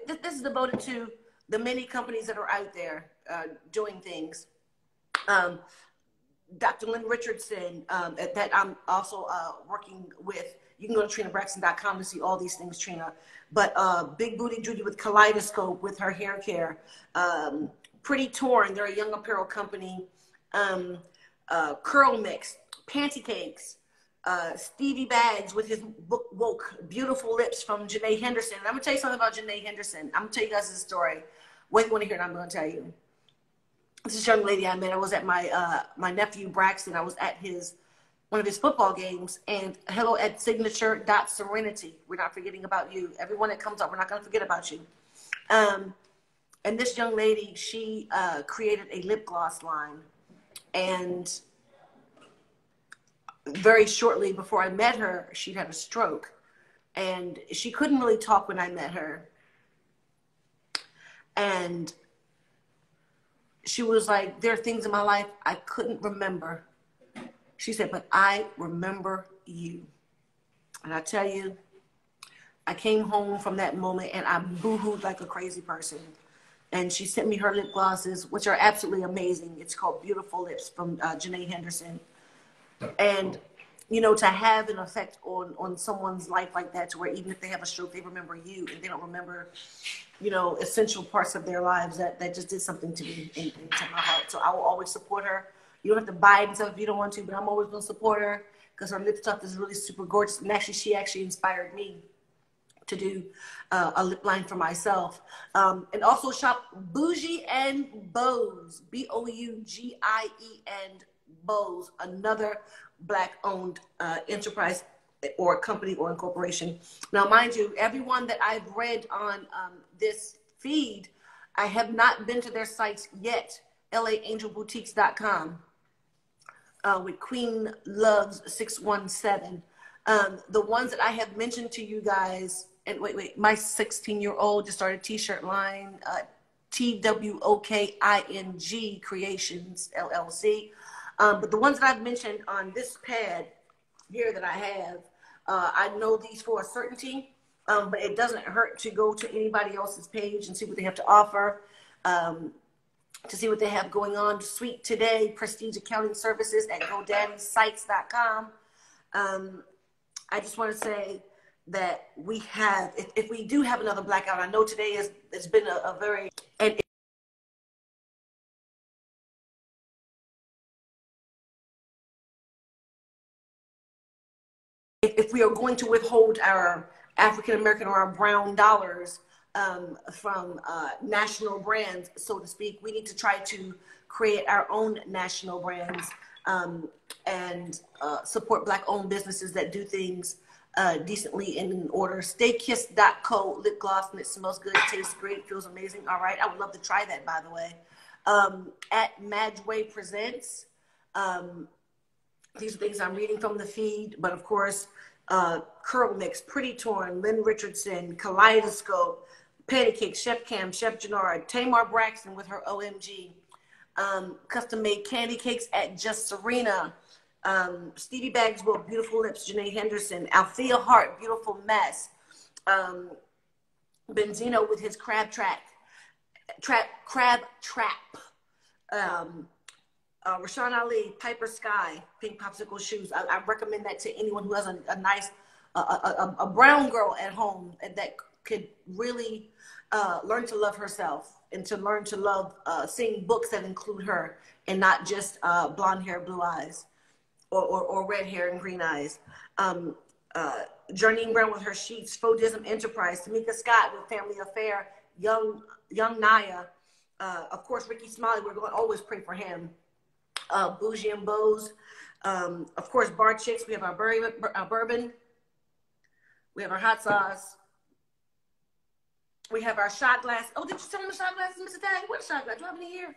this is devoted to the many companies that are out there doing things. Dr. Lynn Richardson, that I'm also working with. You can go to TrinaBraxton.com to see all these things, Trina. But Big Booty Judy with Kaleidoscope with her hair care. Pretty Torn, they're a young apparel company. Curl Mix, Panty Cakes. Stevie Bags with his book Woke, Beautiful Lips from Janae Henderson. And I'm going to tell you something about Janae Henderson. I'm going to tell you guys this story. When you want to hear it, I'm going to tell you. This young lady I met, I was at my nephew Braxton. I was at one of his football games, and hello at signature.serenity. We're not forgetting about you. Everyone that comes up, we're not going to forget about you. And this young lady, she created a lip gloss line. And very shortly before I met her, she'd had a stroke. And she couldn't really talk when I met her. And she was like, there are things in my life I couldn't remember. She said, but I remember you. And I tell you, I came home from that moment and I boo-hooed like a crazy person. And she sent me her lip glosses, which are absolutely amazing. It's called Beautiful Lips from Janae Henderson. And, you know, to have an effect on someone's life like that, to where even if they have a stroke, they remember you and they don't remember, you know, essential parts of their lives, that just did something to me and to my heart. So I will always support her. You don't have to buy it and stuff if you don't want to, but I'm always going to support her because her lip stuff is really super gorgeous. And actually, she actually inspired me to do a lip line for myself. And also shop Bougie and Bows, Bougien Bows, another Black-owned enterprise or company or incorporation. Now, mind you, everyone that I've read on this feed, I have not been to their sites yet, laangelboutiques.com with Queen Loves 617. The ones that I have mentioned to you guys, and wait, my 16-year-old just started a t-shirt line, TWOKING Creations, LLC. But the ones that I've mentioned on this pad here that I have, I know these for a certainty, but it doesn't hurt to go to anybody else's page and see what they have to offer, to see what they have going on. Sweet Today, Prestige Accounting Services at GoDaddySites.com. I just want to say that we have, if we do have another blackout, I know today it's been a very, and if we are going to withhold our African American or our brown dollars from national brands, so to speak, we need to try to create our own national brands and support Black-owned businesses that do things decently and in order. StayKissed.co lip gloss, and it smells good, tastes great, feels amazing. All right, I would love to try that, by the way. At Madgway Presents. These are things I'm reading from the feed, but of course, Curl Mix, Pretty Torn, Lynn Richardson, Kaleidoscope, Pancake, Chef Cam, Chef Jannard, Tamar Braxton with her OMG, custom made candy cakes at Just Serena, Stevie Bags with Beautiful Lips, Janae Henderson, Althea Hart, Beautiful Mess, Benzino with his Crab Trap, Rashawn Ali, Piper Sky, Pink Popsicle Shoes. I recommend that to anyone who has a nice, a brown girl at home that could really learn to love herself and to learn to love seeing books that include her and not just blonde hair, blue eyes, or red hair and green eyes. Jarnine Brown with her sheets, Fodism Enterprise, Tamika Scott with Family Affair, Young Naya, of course, Ricky Smiley, we're going to always pray for him. Bougie and Bows, of course, Bar Chicks. We have our bourbon. We have our hot sauce. We have our shot glass. Oh, did you tell them the shot glasses, Mr. Tag? What shot glass? Do you have any here?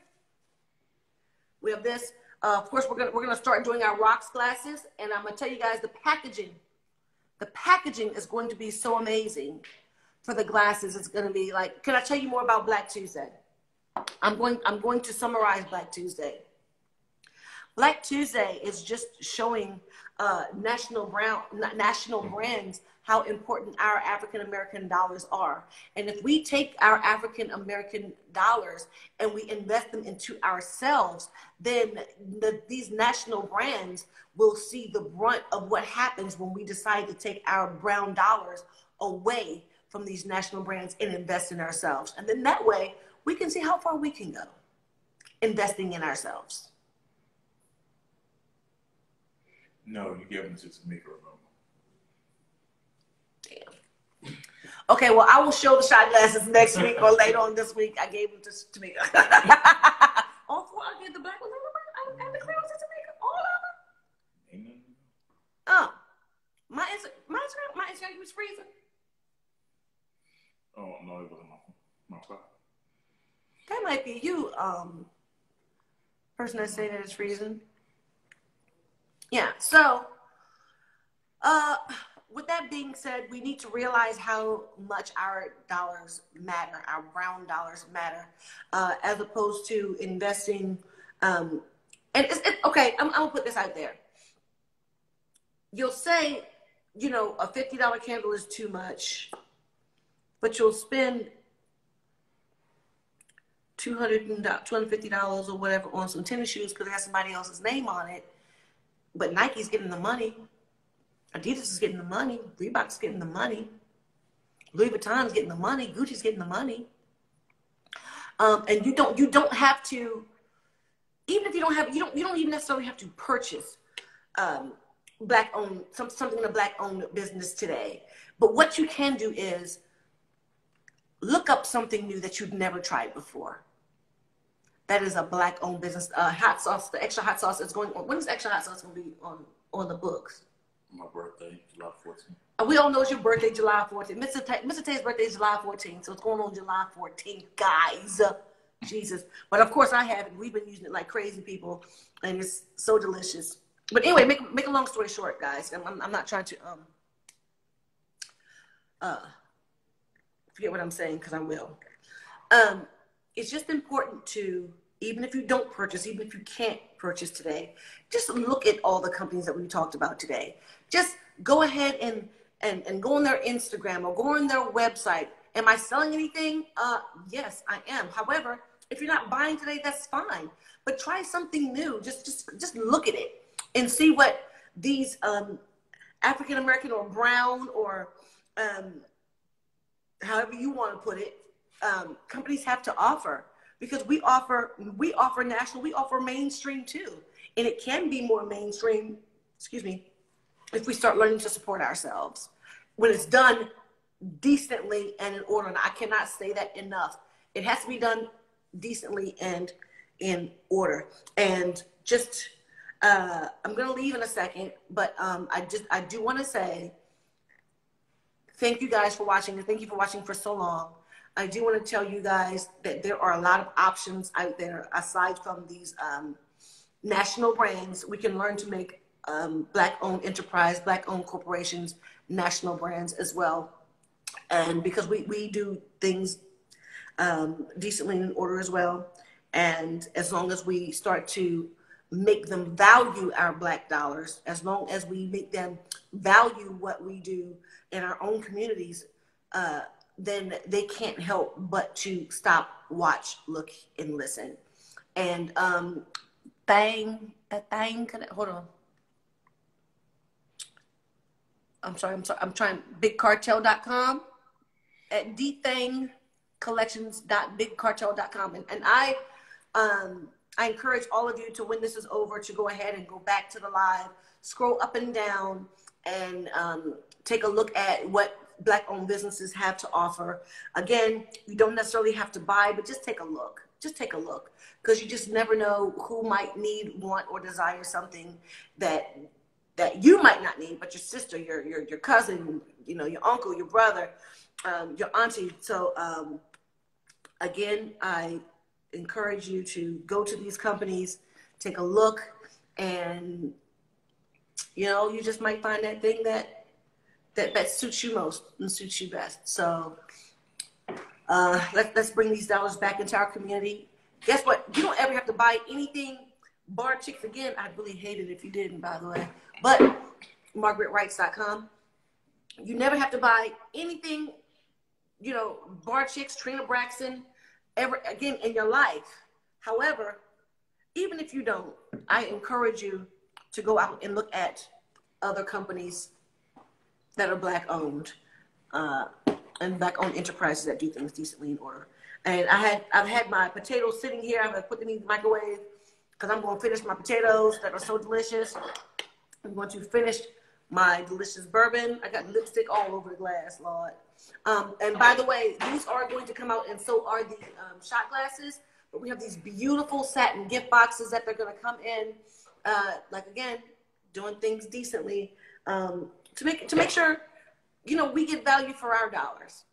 We have this. Of course, we're gonna start doing our rocks classes, and I'm gonna tell you guys the packaging. The packaging is going to be so amazing for the glasses. It's gonna be like. Can I tell you more about Black Tuesday? I'm going to summarize Black Tuesday. Black Tuesday is just showing national brands how important our African American dollars are. And if we take our African American dollars and we invest them into ourselves, then these national brands will see the brunt of what happens when we decide to take our brown dollars away from these national brands and invest in ourselves. And then that way, we can see how far we can go investing in ourselves. No, you gave them to Tamika, remember? Damn. Okay, well, I will show the shot glasses next week or later on this week. I gave them to Tamika. All four, I gave the black ones and the clear ones to Tamika. All of them. Amen. Oh, my Instagram was freezing. Oh, no, it wasn't my phone. That might be you, person that say that it's freezing. Yeah, so with that being said, we need to realize how much our dollars matter, our brown dollars matter, as opposed to investing. And okay, I'm gonna put this out there. You'll say, you know, a $50 candle is too much, but you'll spend $250 or whatever on some tennis shoes because it has somebody else's name on it. But Nike's getting the money. Adidas is getting the money. Reebok's getting the money. Louis Vuitton's getting the money. Gucci's getting the money. And you don't have to, even if you don't have, you don't even necessarily have to purchase black owned something in a black owned business today. But what you can do is look up something new that you've never tried before. That is a black owned business. Hot sauce, the extra hot sauce is going on. When is extra hot sauce going to be on the books? My birthday, July 14th. We all know it's your birthday, July 14th. Mr. Tay's birthday is July 14th, so it's going on July 14th, guys. Jesus. But of course I have it. We've been using it like crazy people, and it's so delicious. But anyway, make a long story short, guys. I'm not trying to forget what I'm saying because I will. It's just important to, even if you don't purchase, even if you can't purchase today, just look at all the companies that we talked about today. Just go ahead and go on their Instagram or go on their website. Am I selling anything? Yes, I am. However, if you're not buying today, that's fine. But try something new. Just look at it and see what these African American or brown or however you want to put it, companies have to offer, because we offer national, we offer mainstream too, and it can be more mainstream. Excuse me, if we start learning to support ourselves when it's done decently and in order. And I cannot say that enough. It has to be done decently and in order. And just I'm gonna leave in a second, but I do want to say thank you guys for watching, and thank you for watching for so long. I do want to tell you guys that there are a lot of options out there aside from these national brands. We can learn to make black-owned enterprise, black-owned corporations, national brands as well. And because we do things decently in order as well. And as long as we start to make them value our black dollars, as long as we make them value what we do in our own communities, then they can't help but to stop, watch, look, and listen. And hold on. I'm trying bigcartel.com at dthangcollections.bigcartel.com. And I encourage all of you to, when this is over, to go ahead and go back to the live, scroll up and down, and take a look at what black-owned businesses have to offer. Again, you don't necessarily have to buy, but just take a look. Just take a look, because you just never know who might need, want, or desire something that you might not need, but your sister, your cousin, your uncle, your brother, your auntie. So again, I encourage you to go to these companies, take a look, and you just might find that thing that suits you most and suits you best. So let's bring these dollars back into our community. Guess what? You don't ever have to buy anything Bar Chicks again. I'd really hate it if you didn't, by the way. But MargaretWrights.com. You never have to buy anything, Bar Chicks, Trina, Braxton, ever again in your life. However, even if you don't, I encourage you to go out and look at other companies that are Black owned and Black owned enterprises that do things decently in order. And I've had my potatoes sitting here. I'm gonna put them in the microwave because I'm gonna finish my potatoes that are so delicious. I'm going to finish my delicious bourbon. I got lipstick all over the glass, Lord. And by the way, these are going to come out, and so are the shot glasses. But we have these beautiful satin gift boxes that they're going to come in, again, doing things decently to make sure, we get value for our dollars.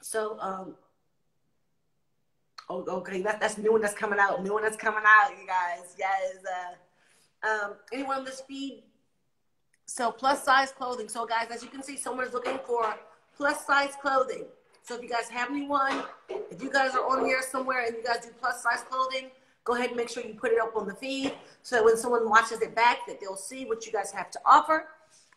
So, okay, that's new one that's coming out. New one that's coming out, you guys. Yes. Anyone on this feed sell plus size clothing? So, guys, as you can see, someone is looking for plus size clothing. So if you guys have anyone, if you guys are on here somewhere and you guys do plus size clothing, go ahead and make sure you put it up on the feed so that when someone watches it back, that they'll see what you guys have to offer.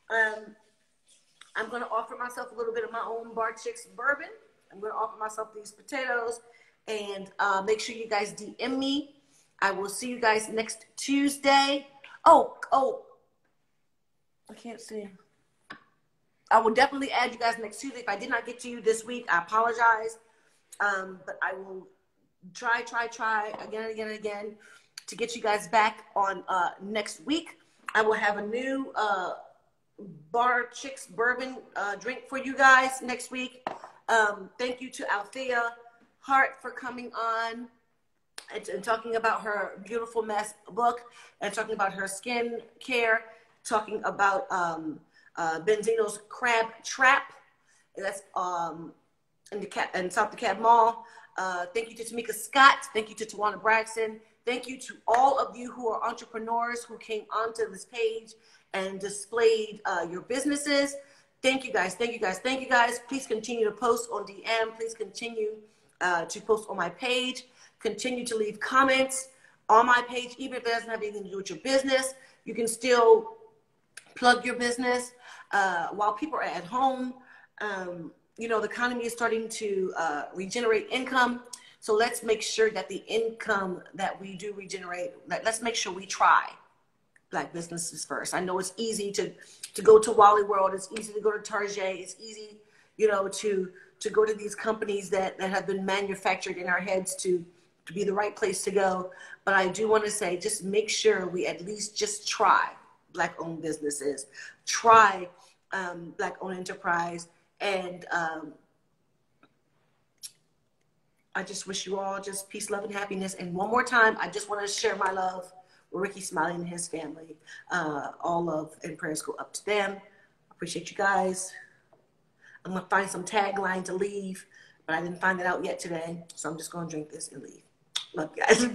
I'm going to offer myself a little bit of my own Bar Chicks bourbon. I'm going to offer myself these potatoes, and make sure you guys DM me. I will see you guys next Tuesday. Oh, I can't see. I will definitely add you guys next Tuesday. If I did not get to you this week, I apologize. But I will try again and again to get you guys back on next week. I will have a new Bar Chicks bourbon drink for you guys next week. Thank you to Althea Hart for coming on and talking about her Beautiful Mess book and talking about her skin care, talking about Benzino's Crab Trap. That's in South DeKalb Mall. Thank you to Tamika Scott. Thank you to Tawana Braxton. Thank you to all of you who are entrepreneurs who came onto this page and displayed your businesses. Thank you guys. Thank you guys. Thank you guys. Please continue to post on DM. Please continue to post on my page. Continue to leave comments on my page, even if it doesn't have anything to do with your business. You can still plug your business while people are at home. The economy is starting to regenerate income. So let's make sure that the income that we do regenerate, let's make sure we try Black businesses first. I know it's easy to go to Wally World. It's easy to go to Target. It's easy, to go to these companies that have been manufactured in our heads to be the right place to go. But I do want to say, just make sure we at least just try Black-owned businesses, try Black-owned enterprise, and I just wish you all just peace, love, and happiness. And one more time, I just want to share my love with Ricky Smiley and his family. All love and prayers go up to them. Appreciate you guys. I'm going to find some tagline to leave, but I didn't find it out yet today, so I'm just going to drink this and leave. Love you guys.